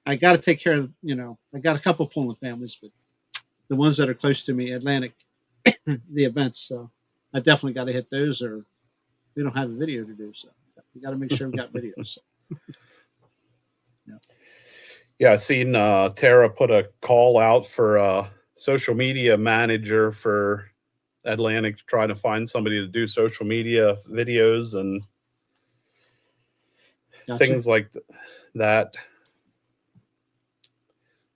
[SPEAKER 1] to take care of. I got a couple pulling families, but the ones that are close to me, Atlantic, the events. So I definitely got to hit those, or we don't have a video to do. So we got to make sure we got videos. So.
[SPEAKER 2] Yeah, I seen Tara put a call out for a social media manager for Atlantic, trying to find somebody to do social media videos and things like that.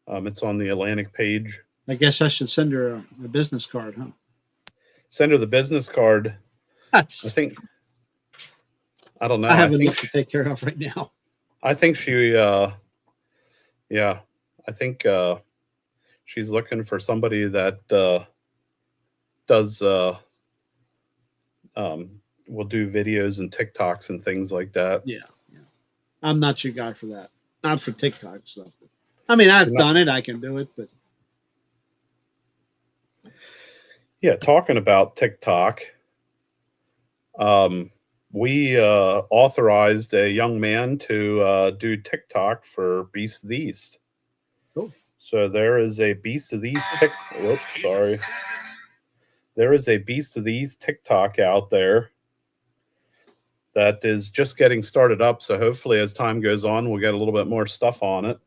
[SPEAKER 2] It's on the Atlantic page.
[SPEAKER 1] I guess I should send her a business card, huh?
[SPEAKER 2] Send her the business card. I think. I don't know.
[SPEAKER 1] I have enough to take care of right now.
[SPEAKER 2] I think she. Yeah, I think she's looking for somebody that does will do videos and TikToks and things like that.
[SPEAKER 1] Yeah. I'm not your guy for that. Not for TikTok stuff. I mean, I've done it. I can do it, but
[SPEAKER 2] yeah. Talking about TikTok, we authorized a young man to do TikTok for Beast of the East.
[SPEAKER 1] Cool.
[SPEAKER 2] So there is a Beast of the East There is a Beast of the East TikTok out there that is just getting started up. So hopefully as time goes on, we'll get a little bit more stuff on it.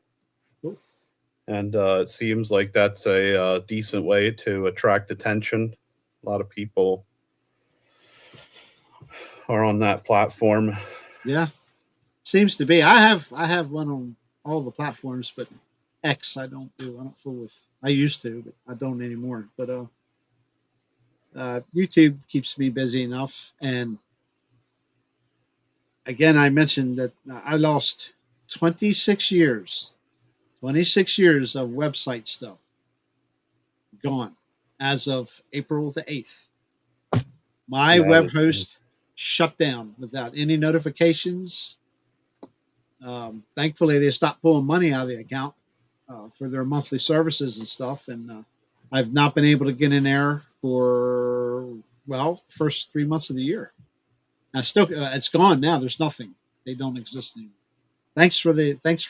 [SPEAKER 1] Cool.
[SPEAKER 2] And it seems like that's a decent way to attract attention. A lot of people are on that platform.
[SPEAKER 1] Yeah, seems to be. I have one on all the platforms, but X I don't do. I don't fool with. I used to, but I don't anymore. But YouTube keeps me busy enough. And again, I mentioned that I lost 26 years of website stuff gone as of April the 8th. My web host shut down without any notifications. Thankfully, they stopped pulling money out of the account for their monthly services and stuff. And I've not been able to get in there for, the first 3 months of the year. And still, it's gone now. There's nothing. They don't exist anymore. Thanks for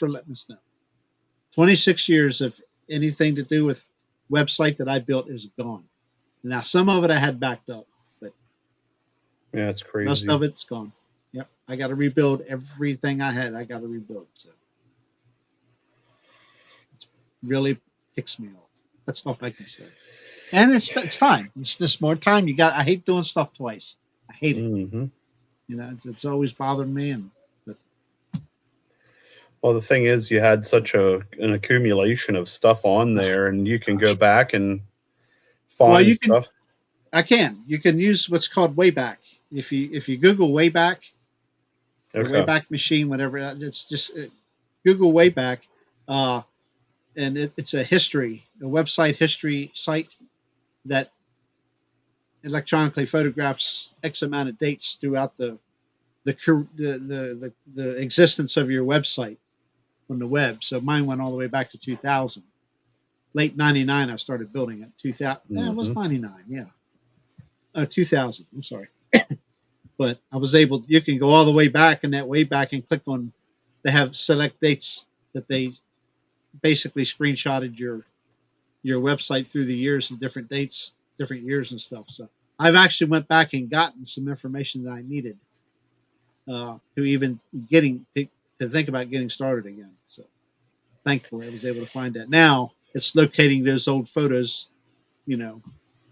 [SPEAKER 1] letting us know. 26 years of anything to do with website that I built is gone. Now, some of it I had backed up.
[SPEAKER 2] Yeah, it's crazy.
[SPEAKER 1] Most of it's gone. Yep. I got to rebuild everything I had. I got to rebuild. So it really ticks me off. That's all I can say. And it's time. It's just more time. I hate doing stuff twice. I hate it.
[SPEAKER 2] Mm-hmm.
[SPEAKER 1] It's always bothered me.
[SPEAKER 2] Well, the thing is, you had such an accumulation of stuff on there, and you can go back and find stuff.
[SPEAKER 1] I can. You can use what's called Wayback. If you Google Wayback or
[SPEAKER 2] Okay.
[SPEAKER 1] Wayback Machine, whatever, it's just Google Wayback, uh, and it's a website history site that electronically photographs X amount of dates throughout the existence of your website on the web. So mine went all the way back to 2000. Late 99, I started building it. 2000, yeah, it was
[SPEAKER 2] Hmm.
[SPEAKER 1] 99, yeah. 2000, I'm sorry. But I was able, you can go all the way back in that way back and click on, they have select dates that they basically screenshotted your website through the years and different dates, different years and stuff. So I've actually went back and gotten some information that I needed to even to think about getting started again. So thankfully, I was able to find that. Now it's locating those old photos, you know,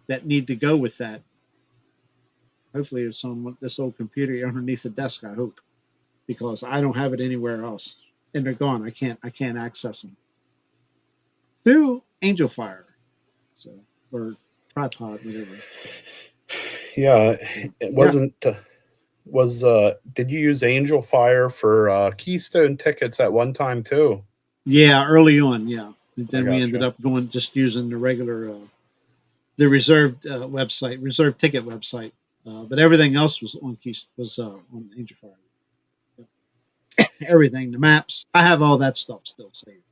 [SPEAKER 1] that need to go with that. Hopefully, it's on this old computer underneath the desk. I hope because I don't have it anywhere else, and they're gone. I can't access them through Angel Fire, so or tripod, whatever.
[SPEAKER 2] Yeah,
[SPEAKER 1] So,
[SPEAKER 2] it
[SPEAKER 1] yeah,
[SPEAKER 2] wasn't. Was Did you use Angel Fire for Keystone tickets at one time too?
[SPEAKER 1] yeah, early on, yeah. And
[SPEAKER 2] I
[SPEAKER 1] then we ended
[SPEAKER 2] gotcha.
[SPEAKER 1] up going just using the regular, the reserved website, reserved ticket website. But everything else was on on Angel Fire. Everything, the maps. I have all that stuff still saved.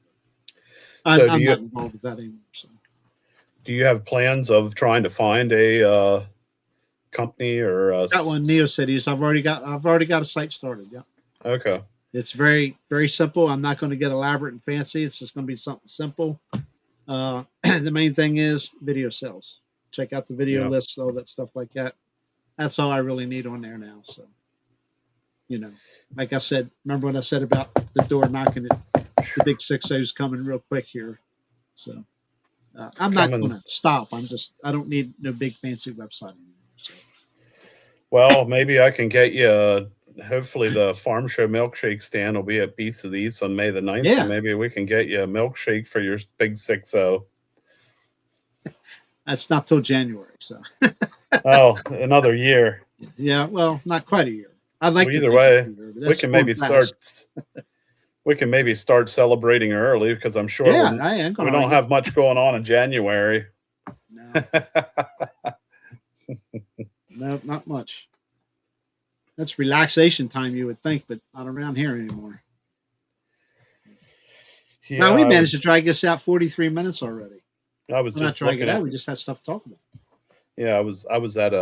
[SPEAKER 1] I'm,
[SPEAKER 2] So
[SPEAKER 1] I'm not involved with that anymore. So
[SPEAKER 2] do you have plans of trying to find a company or
[SPEAKER 1] got one NeoCities. I've already got a site started. Yeah,
[SPEAKER 2] okay.
[SPEAKER 1] it's very very simple. I'm not going to get elaborate and fancy. It's just going to be something simple. The main thing is video sales. Check out the video
[SPEAKER 2] Yeah.
[SPEAKER 1] lists, all that stuff like that. That's all I really need on there now. So you know, like I said, remember what I said about the door knocking it? The big 6-0's coming real quick here. So I'm not
[SPEAKER 2] Coming.
[SPEAKER 1] going to stop. I don't need no big fancy website anymore. So
[SPEAKER 2] Well, maybe I can get you. Hopefully, the farm show milkshake stand will be at Beast of the East on May the 9th, and
[SPEAKER 1] yeah,
[SPEAKER 2] maybe we can get you a milkshake for your big 6-0.
[SPEAKER 1] that's not till January. So
[SPEAKER 2] Oh, another year.
[SPEAKER 1] yeah, well, not quite a year. I'd like
[SPEAKER 2] Well,
[SPEAKER 1] to
[SPEAKER 2] either
[SPEAKER 1] think it's a
[SPEAKER 2] way,
[SPEAKER 1] year, but
[SPEAKER 2] we
[SPEAKER 1] that's
[SPEAKER 2] can
[SPEAKER 1] going
[SPEAKER 2] maybe
[SPEAKER 1] fast.
[SPEAKER 2] start. We can maybe start celebrating early because I'm sure
[SPEAKER 1] Yeah, I ain't going
[SPEAKER 2] we
[SPEAKER 1] to
[SPEAKER 2] don't
[SPEAKER 1] argue.
[SPEAKER 2] have much going on in January.
[SPEAKER 1] No, no, not much. That's relaxation time, you would think, but not around here anymore.
[SPEAKER 2] Yeah,
[SPEAKER 1] Now we managed to drag this out 43 minutes already.
[SPEAKER 2] I was
[SPEAKER 1] We're not
[SPEAKER 2] just
[SPEAKER 1] dragging
[SPEAKER 2] looking
[SPEAKER 1] it out.
[SPEAKER 2] at.
[SPEAKER 1] We just had stuff to talk about.
[SPEAKER 2] Yeah, I was at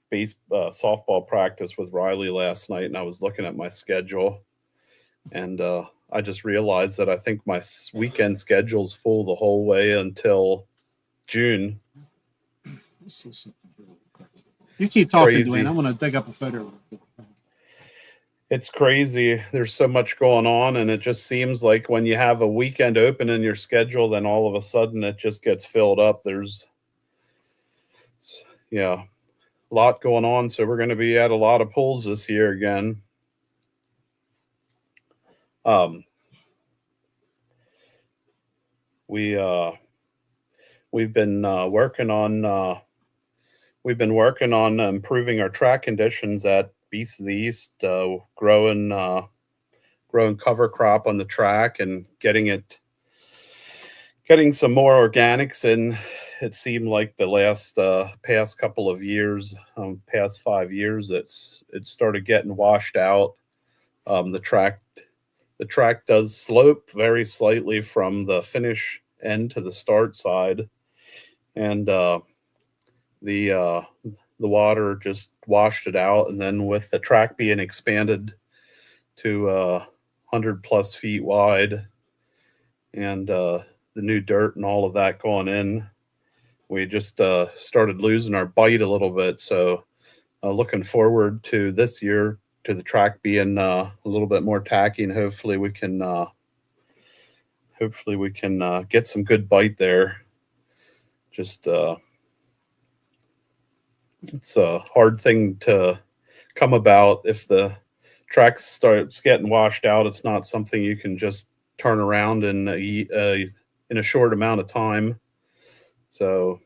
[SPEAKER 2] base softball practice with Riley last night, and I was looking at my schedule, and I just realized that I think my weekend schedule's full the whole way until June.
[SPEAKER 1] Let's see something really quick. You keep
[SPEAKER 2] It's
[SPEAKER 1] talking, Dwayne.
[SPEAKER 2] crazy.
[SPEAKER 1] I'm going to dig up a photo.
[SPEAKER 2] It's crazy. There's so much going on, and it just seems like when you have a weekend open in your schedule, then all of a sudden it just gets filled up. Yeah, a lot going on. So we're going to be at a lot of pools this year again. Um, we we've been working on improving our track conditions at Beast of the East, growing cover crop on the track and getting some more organics in. It seemed like the last past couple of years, past 5 years, it started getting washed out. Um, the track the track does slope very slightly from the finish end to the start side, and the the water just washed it out. And then with the track being expanded to 100 plus feet wide, and the new dirt and all of that going in, we just started losing our bite a little bit. So looking forward to this year to the track being a little bit more tacky, and hopefully we can get some good bite there. Just it's a hard thing to come about if the track starts getting washed out. It's not something you can just turn around in a short amount of time. So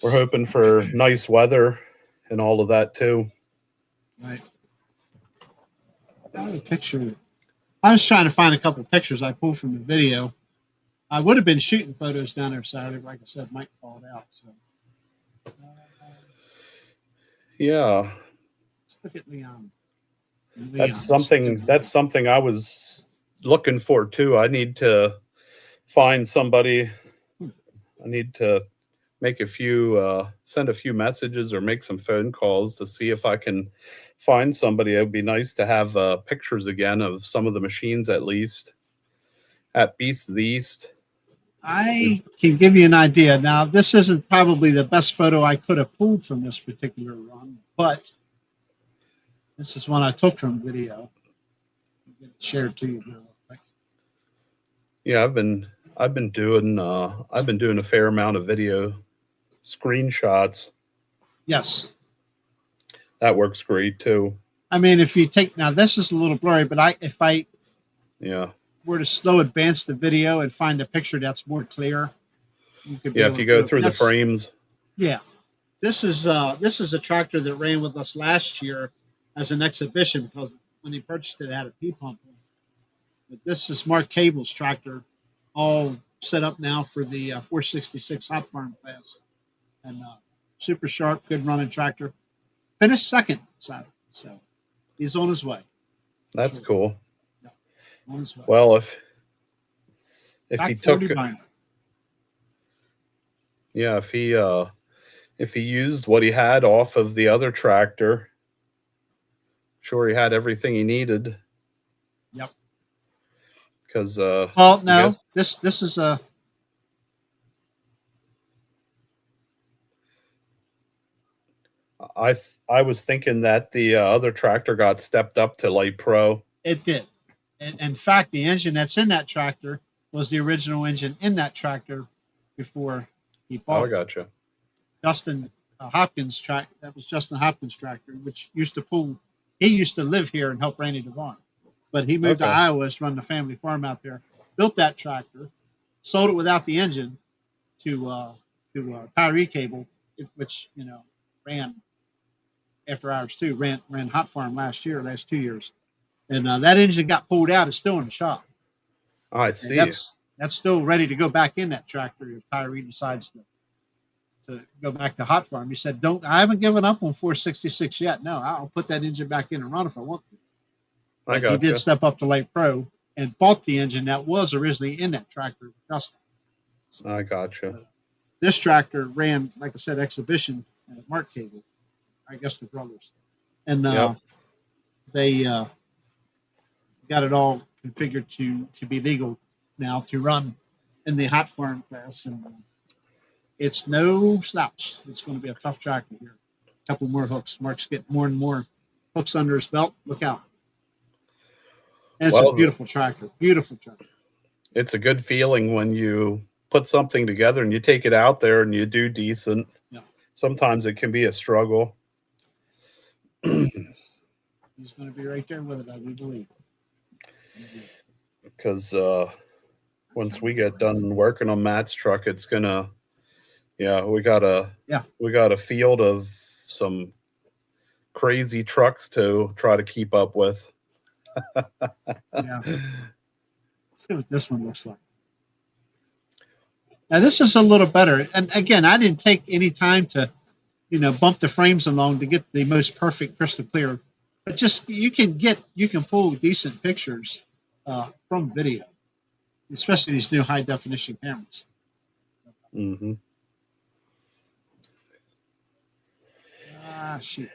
[SPEAKER 2] We're hoping for nice weather and all of that too.
[SPEAKER 1] Right. I have a picture. I was trying to find a couple of pictures I pulled from the video. I would have been shooting photos down there Saturday, but like I said, Mike called out. So
[SPEAKER 2] Yeah,
[SPEAKER 1] let's look at Leon.
[SPEAKER 2] that's something I was looking for too. I need to find somebody. I need to make send a few messages or make some phone calls to see if I can find somebody. It would be nice to have pictures again of some of the machines, at least at Beast of the East.
[SPEAKER 1] I can give you an idea. Now, this isn't probably the best photo I could have pulled from this particular run, but this is one I took from video. I'll get it shared to you real quick.
[SPEAKER 2] Yeah, I've been doing a fair amount of video screenshots.
[SPEAKER 1] Yes.
[SPEAKER 2] That works great too.
[SPEAKER 1] I mean, if you take now, this is a little blurry, but if I were to slow advance the video and find a picture that's more clear, you could
[SPEAKER 2] if you go through the frames.
[SPEAKER 1] Yeah, this is a tractor that ran with us last year as an exhibition because when he purchased it, it had a P pump. But this is Mark Cable's tractor, all set up now for the 466 hot farm class, and super sharp, good running tractor. Finished second Saturday, so he's on his way.
[SPEAKER 2] That's cool.
[SPEAKER 1] Yeah, on his way.
[SPEAKER 2] Well, if
[SPEAKER 1] Back
[SPEAKER 2] he took,
[SPEAKER 1] binder.
[SPEAKER 2] yeah, if he used what he had off of the other tractor, sure he had everything he needed.
[SPEAKER 1] Yep.
[SPEAKER 2] Because
[SPEAKER 1] well, no, this is a.
[SPEAKER 2] I was thinking that the other tractor got stepped up to light pro.
[SPEAKER 1] It did. And in fact, the engine that's in that tractor was the original engine in that tractor before he bought.
[SPEAKER 2] Oh, I gotcha.
[SPEAKER 1] Justin Hopkins that was Justin Hopkins' tractor, which used to pull. He used to live here and help Randy Devon, but he moved to Iowa to run the family farm out there. Built that tractor, sold it without the engine to Tyree Cable, which ran after hours too. Ran hot farm last 2 years, and that engine got pulled out. It's still in the shop.
[SPEAKER 2] Oh, I see.
[SPEAKER 1] And that's still ready to go back in that tractor if Tyree decides to go back to hot farm. He said, I haven't given up on 466 yet. No, I'll put that engine back in and run if I want to.
[SPEAKER 2] I got
[SPEAKER 1] He did step up to light pro and bought the engine that was originally in that tractor with Justin.
[SPEAKER 2] I gotcha.
[SPEAKER 1] This tractor ran, like I said, exhibition at Mark Cable. I guess the brothers. And they got it all configured to be legal now to run in the hot farm class. And it's no slouch. It's going to be a tough tractor here. A couple more hooks. Mark's getting more and more hooks under his belt. Look out. And it's a beautiful tractor. Beautiful tractor.
[SPEAKER 2] It's a good feeling when you put something together and you take it out there and you do decent.
[SPEAKER 1] Yeah. Sometimes
[SPEAKER 2] it can be a struggle.
[SPEAKER 1] He's going to be right there with it, I do believe.
[SPEAKER 2] Because once we get done working on Matt's truck, it's gonna, we got a field of some crazy trucks to try to keep up with.
[SPEAKER 1] Yeah. Let's see what this one looks like. Now this is a little better, and again, I didn't take any time to, bump the frames along to get the most perfect crystal clear. But just you can pull decent pictures from video, especially these new high definition cameras.
[SPEAKER 2] Mm-hmm.
[SPEAKER 1] Shoot.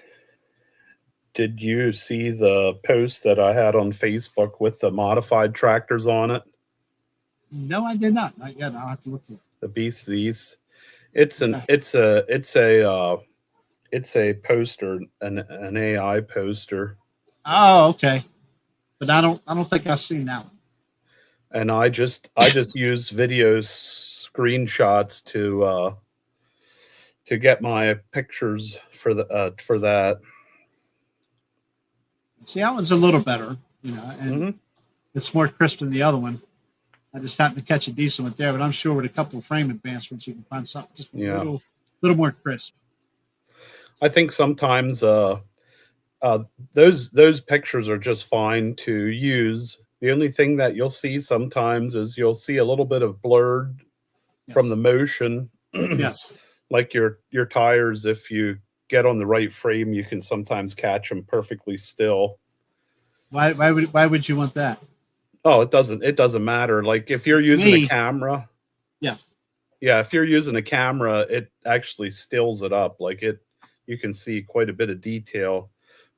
[SPEAKER 2] Did you see the post that I had on Facebook with the modified tractors on it?
[SPEAKER 1] No, I did not. Not yet. I'll have to look at it.
[SPEAKER 2] The Beast of the East. It's a poster, an AI poster.
[SPEAKER 1] Oh, okay. But I don't think I've seen that one.
[SPEAKER 2] And I just use video screenshots to get my pictures for that.
[SPEAKER 1] See, that one's a little better, and it's more crisp than the other one. I just happened to catch a decent one there, but I'm sure with a couple of frame advancements, you can find something just a little little more crisp.
[SPEAKER 2] I think sometimes those pictures are just fine to use. The only thing that you'll see sometimes is you'll see a little bit of blurred from the motion.
[SPEAKER 1] Yes.
[SPEAKER 2] Like your tires, if you get on the right frame, you can sometimes catch them perfectly still.
[SPEAKER 1] Why would you want that?
[SPEAKER 2] Oh, it doesn't matter. Like if you're using a camera,
[SPEAKER 1] yeah,
[SPEAKER 2] if you're using a camera, it actually stills it up. Like you can see quite a bit of detail.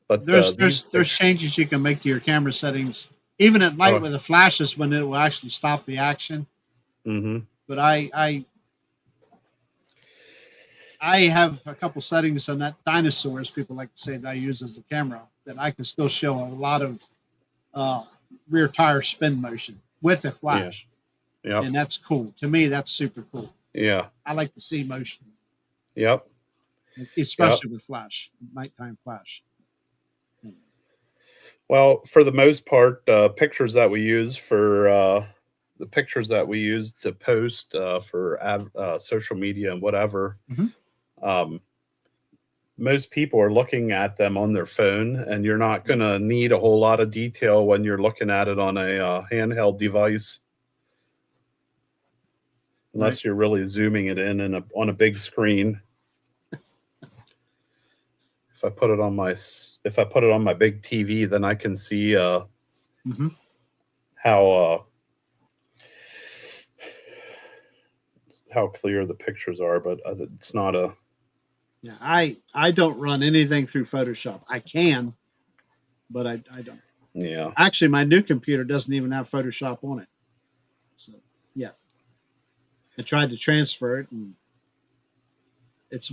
[SPEAKER 2] But
[SPEAKER 1] there's changes you can make to your camera settings, even at night with the flashes, when it will actually stop the action.
[SPEAKER 2] Mm-hmm.
[SPEAKER 1] But I have a couple settings on that dinosaurs, people like to say, that I use as a camera, that I can still show a lot of rear tire spin motion with a flash.
[SPEAKER 2] Yeah.
[SPEAKER 1] And that's cool. To me, that's super cool.
[SPEAKER 2] Yeah.
[SPEAKER 1] I like to see motion.
[SPEAKER 2] Yep.
[SPEAKER 1] Especially with flash, nighttime flash.
[SPEAKER 2] Well, for the most part, pictures that we use to post for social media and whatever, most people are looking at them on their phone, and you're not going to need a whole lot of detail when you're looking at it on a handheld device, unless you're really zooming it in on a big screen. If I put it on my big TV, then I can see how clear the pictures are, but it's not a.
[SPEAKER 1] Yeah, I don't run anything through Photoshop. I can, but I don't.
[SPEAKER 2] Yeah.
[SPEAKER 1] Actually, my new computer doesn't even have Photoshop on it. So yeah, I tried to transfer it, and it's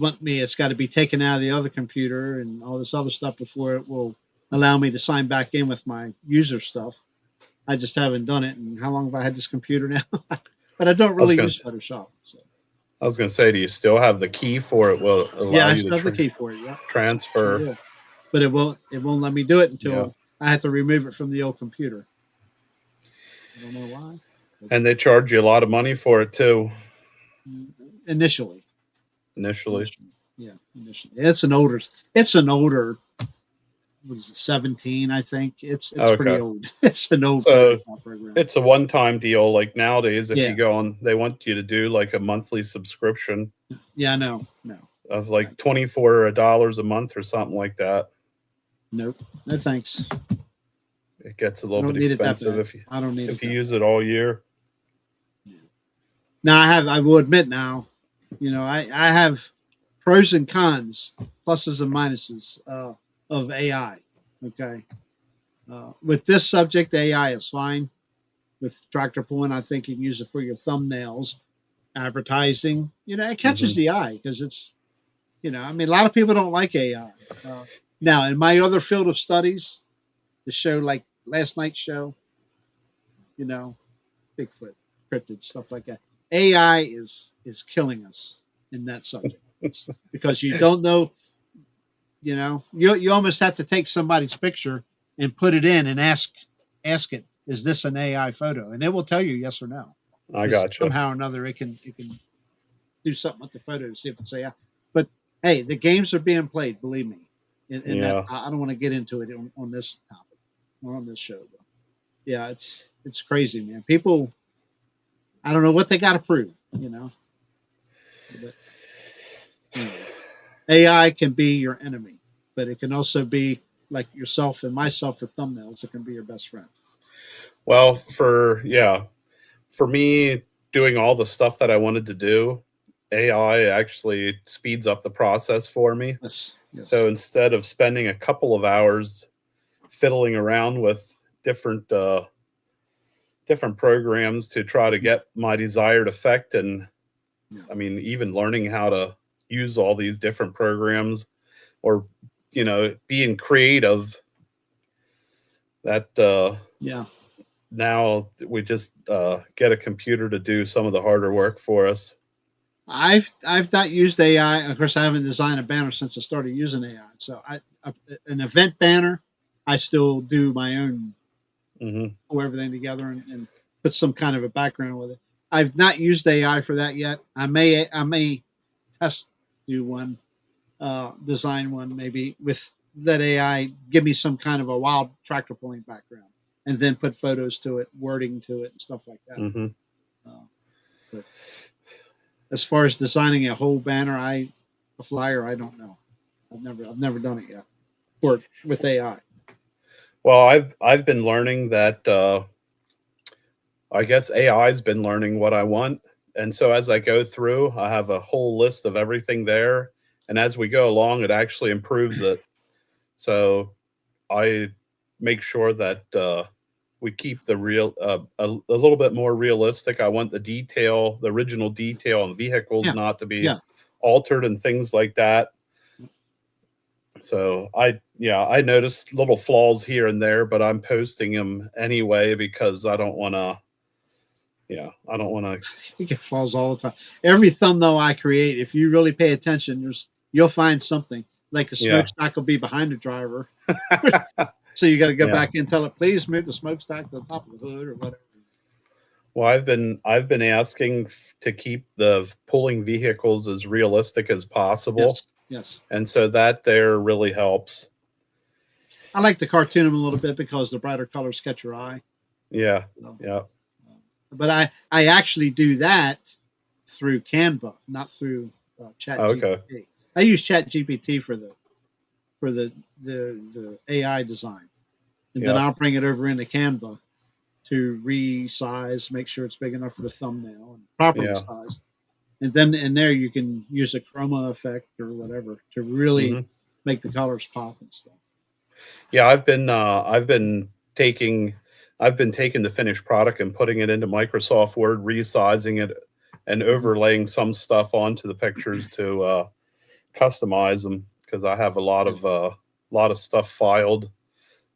[SPEAKER 1] got to be taken out of the other computer and all this other stuff before it will allow me to sign back in with my user stuff. I just haven't done it. And how long have I had this computer now? But I don't really use Photoshop. So.
[SPEAKER 2] I was going to say, do you still have the key for it? Will allow
[SPEAKER 1] I
[SPEAKER 2] you
[SPEAKER 1] still
[SPEAKER 2] to
[SPEAKER 1] have the key for it. Yeah.
[SPEAKER 2] Transfer.
[SPEAKER 1] Sure, but it won't let me do it until I have to remove it from the old computer. I don't know why.
[SPEAKER 2] And they charge you a lot of money for it too.
[SPEAKER 1] Initially. Yeah, initially. It's an older. Was it 17? I think it's pretty old. It's an old program.
[SPEAKER 2] It's a one-time deal. Like nowadays, if you go on, they want you to do like a monthly subscription.
[SPEAKER 1] Yeah, no.
[SPEAKER 2] Of like $24 a month or something like that.
[SPEAKER 1] Nope. No thanks.
[SPEAKER 2] It gets a little bit expensive if you use it all year.
[SPEAKER 1] Yeah. Now I will admit now, I have pros and cons, pluses and minuses of AI. Okay. With this subject, AI is fine. With Tractor Point, I think you can use it for your thumbnails, advertising. It catches the eye because it's, a lot of people don't like AI. Now, in my other field of studies, the show like last night's show, Bigfoot, cryptid, stuff like that. AI is killing us in that subject because you don't know. You almost have to take somebody's picture and put it in and ask it, is this an AI photo? And it will tell you yes or no.
[SPEAKER 2] I got you.
[SPEAKER 1] Somehow or another, it can do something with the photo to see if it's AI. But hey, the games are being played. Believe me. And that, I don't want to get into it on this topic or on this show. But yeah, it's crazy, man. People, I don't know what they got to prove. But, AI can be your enemy, but it can also be like yourself and myself for thumbnails. It can be your best friend.
[SPEAKER 2] Well, for me doing all the stuff that I wanted to do, AI actually speeds up the process for me.
[SPEAKER 1] Yes.
[SPEAKER 2] So instead of spending a couple of hours fiddling around with different programs to try to get my desired effect, and even learning how to use all these different programs, or being creative, that now we just get a computer to do some of the harder work for us.
[SPEAKER 1] I've not used AI. Of course, I haven't designed a banner since I started using AI. So an event banner, I still do my own, pull everything together and put some kind of a background with it. I've not used AI for that yet. I may test do one, design one maybe with that AI. Give me some kind of a wild tractor pulling background, and then put photos to it, wording to it, and stuff like that.
[SPEAKER 2] Hmm.
[SPEAKER 1] But as far as designing a whole banner, a flyer, I don't know. I've never done it yet. For with AI.
[SPEAKER 2] Well, I've been learning that I guess AI's been learning what I want, and so as I go through, I have a whole list of everything there, and as we go along, it actually improves it. So I make sure that we keep the real a little bit more realistic. I want the detail, the original detail on vehicles
[SPEAKER 1] Yeah,
[SPEAKER 2] not to be
[SPEAKER 1] yeah.
[SPEAKER 2] altered and things like that. So I noticed little flaws here and there, but I'm posting them anyway because I don't want to. Yeah, I don't want to.
[SPEAKER 1] You get flaws all the time. Every thumbnail I create, if you really pay attention, you'll find something. Like a
[SPEAKER 2] Yeah,
[SPEAKER 1] smokestack will be behind the driver, so you got to go
[SPEAKER 2] yeah.
[SPEAKER 1] back in and tell it, please move the smokestack to the top of the hood or whatever.
[SPEAKER 2] Well, I've been asking to keep the pulling vehicles as realistic as possible,
[SPEAKER 1] Yes, yes.
[SPEAKER 2] and so that there really helps.
[SPEAKER 1] I like to cartoon them a little bit because the brighter colors catch your eye.
[SPEAKER 2] Yeah,
[SPEAKER 1] So,
[SPEAKER 2] yeah.
[SPEAKER 1] but I actually do that through Canva, not through Chat
[SPEAKER 2] Oh, okay.
[SPEAKER 1] GPT. I use Chat GPT for the AI design, and then
[SPEAKER 2] Yeah,
[SPEAKER 1] I'll bring it over into Canva to resize, make sure it's big enough for the thumbnail and properly
[SPEAKER 2] yeah.
[SPEAKER 1] sized. And then in there you can use a chroma effect or whatever to really
[SPEAKER 2] Hmm.
[SPEAKER 1] make the colors pop and stuff.
[SPEAKER 2] Yeah, I've been taking the finished product and putting it into Microsoft Word, resizing it, and
[SPEAKER 1] Mhm.
[SPEAKER 2] overlaying some stuff onto the pictures to customize them because I have
[SPEAKER 1] Yeah.
[SPEAKER 2] a lot of stuff filed.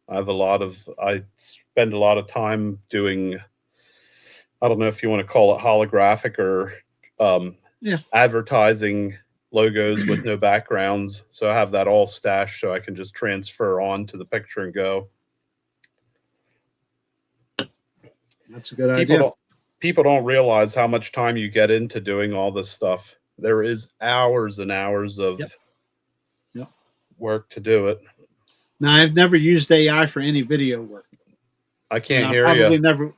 [SPEAKER 2] I spend a lot of time doing, I don't know if you want to call it holographic or
[SPEAKER 1] Yeah.
[SPEAKER 2] advertising logos with no backgrounds. So I have that all stashed so I can just transfer on to the picture and go.
[SPEAKER 1] That's a good
[SPEAKER 2] People
[SPEAKER 1] idea.
[SPEAKER 2] don't people don't realize how much time you get into doing all this stuff. There is hours and hours
[SPEAKER 1] Yep.
[SPEAKER 2] of
[SPEAKER 1] Yep.
[SPEAKER 2] work to do it.
[SPEAKER 1] Now I've never used AI for any video work,
[SPEAKER 2] I
[SPEAKER 1] and
[SPEAKER 2] can't
[SPEAKER 1] I
[SPEAKER 2] hear you.
[SPEAKER 1] probably never.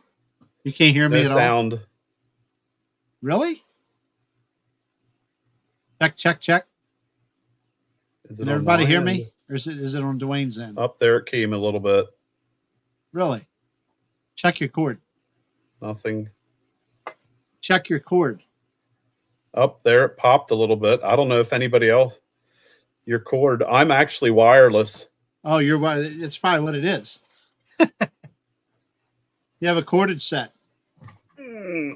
[SPEAKER 1] You can't hear me
[SPEAKER 2] No
[SPEAKER 1] at all.
[SPEAKER 2] sound.
[SPEAKER 1] Really? Check, check, check.
[SPEAKER 2] Is it
[SPEAKER 1] Can
[SPEAKER 2] on
[SPEAKER 1] everybody
[SPEAKER 2] my
[SPEAKER 1] hear
[SPEAKER 2] end?
[SPEAKER 1] me, or is it on Dwayne's end?
[SPEAKER 2] Up there it came a little bit.
[SPEAKER 1] Really? Check your cord.
[SPEAKER 2] Nothing.
[SPEAKER 1] Check your cord.
[SPEAKER 2] Up there it popped a little bit. I don't know if anybody else. Your cord. I'm actually wireless.
[SPEAKER 1] Oh, you're right. It's probably what it is. You have a corded set.
[SPEAKER 2] Hmm.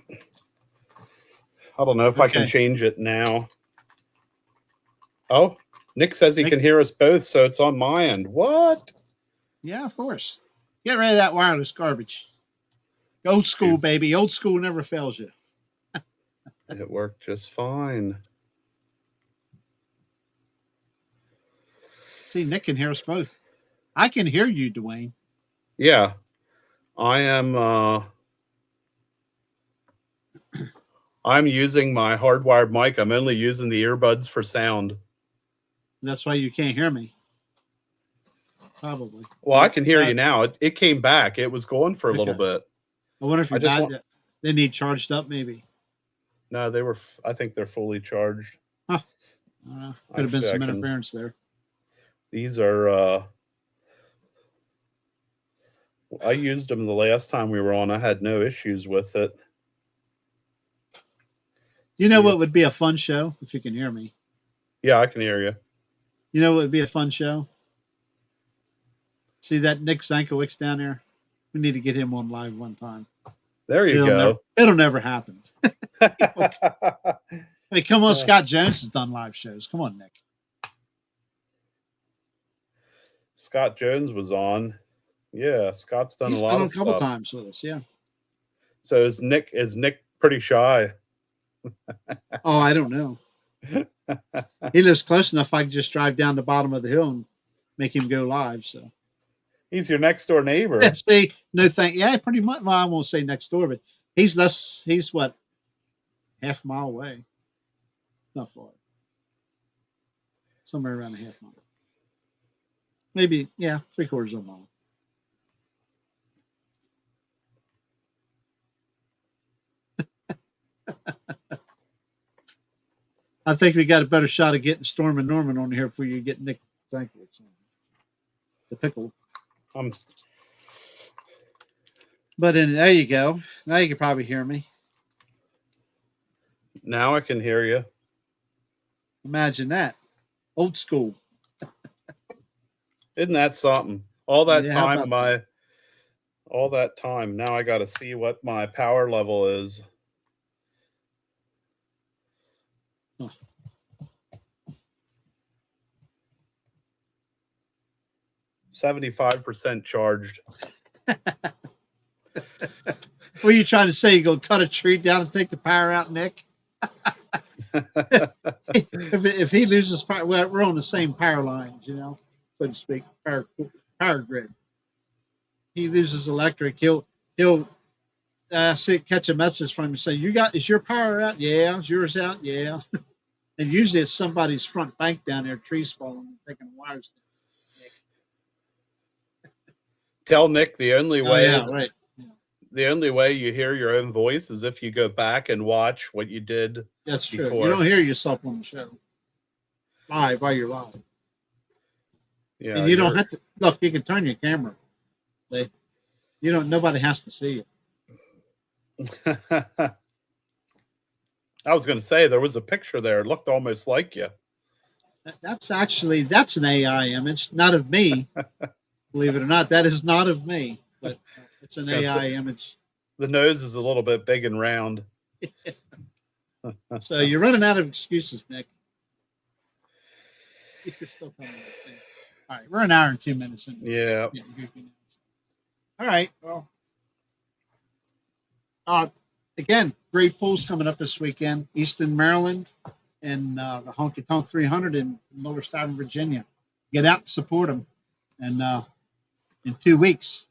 [SPEAKER 2] I don't know if I can
[SPEAKER 1] Okay.
[SPEAKER 2] change it now. Oh, Nick says he
[SPEAKER 1] Make,
[SPEAKER 2] can hear us both, so it's on my end. What?
[SPEAKER 1] yeah, of course. Get rid of that wireless garbage. Old school,
[SPEAKER 2] Stupid.
[SPEAKER 1] baby. Old school never fails you.
[SPEAKER 2] It worked just fine.
[SPEAKER 1] See, Nick can hear us both. I can hear you, Dwayne.
[SPEAKER 2] Yeah, I am. I'm using my hardwired mic. I'm only using the earbuds for sound.
[SPEAKER 1] That's why you can't hear me. Probably.
[SPEAKER 2] Well, I can hear you
[SPEAKER 1] That,
[SPEAKER 2] now. It came back. It was going for a little
[SPEAKER 1] okay.
[SPEAKER 2] bit.
[SPEAKER 1] I wonder if
[SPEAKER 2] I
[SPEAKER 1] your
[SPEAKER 2] just want.
[SPEAKER 1] they need charged up, maybe.
[SPEAKER 2] No, they were. I think they're fully charged.
[SPEAKER 1] Huh. Could have been
[SPEAKER 2] Actually, I
[SPEAKER 1] some
[SPEAKER 2] can.
[SPEAKER 1] interference there.
[SPEAKER 2] These are. I used them the last time we were on. I had no issues with it.
[SPEAKER 1] You know
[SPEAKER 2] See
[SPEAKER 1] what
[SPEAKER 2] if.
[SPEAKER 1] would be a fun show if you can hear me?
[SPEAKER 2] Yeah, I can hear you.
[SPEAKER 1] You know what would be a fun show? See that Nick Zankowicz down there? We need to get him on live one time.
[SPEAKER 2] There you go.
[SPEAKER 1] It'll never happen. Hey, come on, Scott Jones has done live shows. Come on, Nick.
[SPEAKER 2] Scott Jones was on. Yeah, Scott's done a
[SPEAKER 1] He's been
[SPEAKER 2] lot
[SPEAKER 1] on
[SPEAKER 2] of
[SPEAKER 1] a couple
[SPEAKER 2] stuff.
[SPEAKER 1] times with us. Yeah.
[SPEAKER 2] So is Nick pretty shy?
[SPEAKER 1] Oh, I don't know. He lives close enough. I can just drive down the bottom of the hill and make him go live. So
[SPEAKER 2] He's your next door neighbor.
[SPEAKER 1] see, no thank. Yeah, pretty much. Well, I won't say next door, but he's less. He's what, half a mile away. Not far. somewhere around a half mile. Maybe, yeah, 3/4 of a mile. I think we got a better shot of getting Storm and Norman on here before you get Nick Zankiewicz on the pickle. But there you go. Now you can probably hear me.
[SPEAKER 2] Now I can hear you.
[SPEAKER 1] Imagine that. Old school.
[SPEAKER 2] Isn't that something? All that
[SPEAKER 1] Yeah, how
[SPEAKER 2] time,
[SPEAKER 1] about
[SPEAKER 2] all that time. Now I got to see what my power level is.
[SPEAKER 1] Huh.
[SPEAKER 2] 75% charged.
[SPEAKER 1] What are you trying to say? You go cut a tree down and take the power out, Nick? if he loses power, well, we're on the same power lines, you know, so to speak, power grid. He loses electric, he'll catch a message from him and say, is your power out? Yeah. Is yours out? Yeah. And usually it's somebody's front bank down there, trees falling and taking wires down.
[SPEAKER 2] Tell Nick the only way
[SPEAKER 1] Right.
[SPEAKER 2] The only way you hear your own voice is if you go back and watch what you did.
[SPEAKER 1] That's
[SPEAKER 2] before.
[SPEAKER 1] true. You don't hear yourself on the show live while you're live.
[SPEAKER 2] Yeah,
[SPEAKER 1] and you don't have to look. You can turn your camera. Nobody has to see
[SPEAKER 2] you. I was going to say there was a picture there. It looked almost like you.
[SPEAKER 1] That's an AI image, not of me. Believe it or not, that is not of me, but it's an AI image.
[SPEAKER 2] The nose is a little bit big and round.
[SPEAKER 1] So you're running out of excuses, Nick. You're still coming. All right, we're an hour and 2 minutes in.
[SPEAKER 2] Yeah.
[SPEAKER 1] All right. Well, again, great pools coming up this weekend. Easton, Maryland, and the Honky Tonk 300 in Lower Stuyvesant, Virginia. Get out and support them. And in 2 weeks,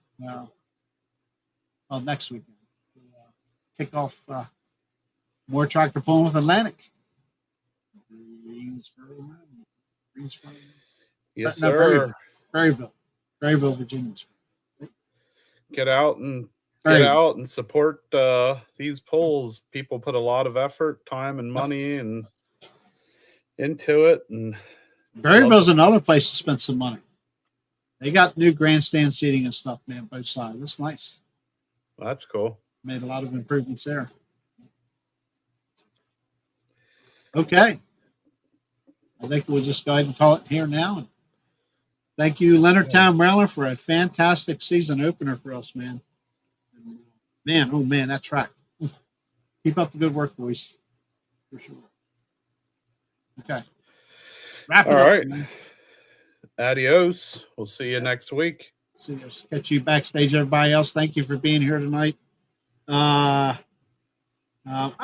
[SPEAKER 1] next weekend, we'll kick off more tractor pulling with Atlantic. Greensboro.
[SPEAKER 2] Yes, sir.
[SPEAKER 1] Berryville, Virginia.
[SPEAKER 2] Get out and support these polls. People put a lot of effort, time, and money and into it. And
[SPEAKER 1] Berryville's another place to spend some money. They got new grandstand seating and stuff, man, both sides. That's nice.
[SPEAKER 2] That's cool.
[SPEAKER 1] Made a lot of improvements there. Okay. I think we'll just go ahead and call it here now. And thank you, Leonardtown, Maryland, for a fantastic season opener for us, man. Man, that track. Keep up the good work, boys. For sure. Okay.
[SPEAKER 2] Wrap it up, right. Man. Adios. We'll see you next week.
[SPEAKER 1] See you. Catch you backstage, everybody else. Thank you for being here tonight. I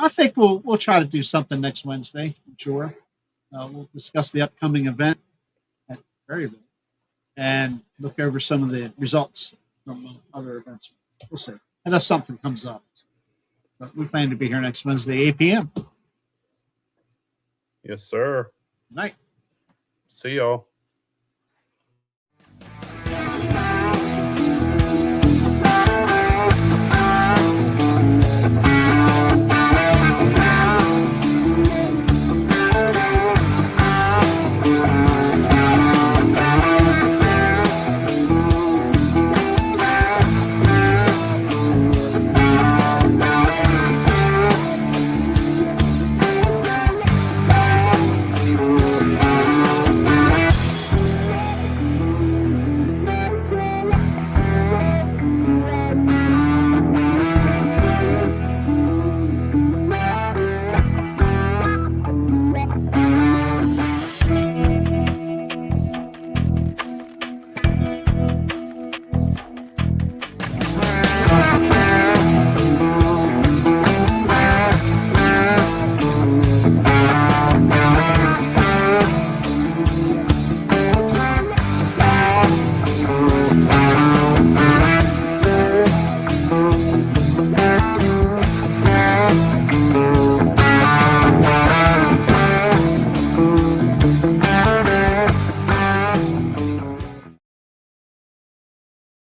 [SPEAKER 1] think we'll try to do something next Wednesday. I'm sure. We'll discuss the upcoming event at Berryville and look over some of the results from other events. We'll see. Unless something comes up. But we plan to be here next Wednesday, 8 p.m.
[SPEAKER 2] Yes, sir.
[SPEAKER 1] Good night.
[SPEAKER 2] See y'all.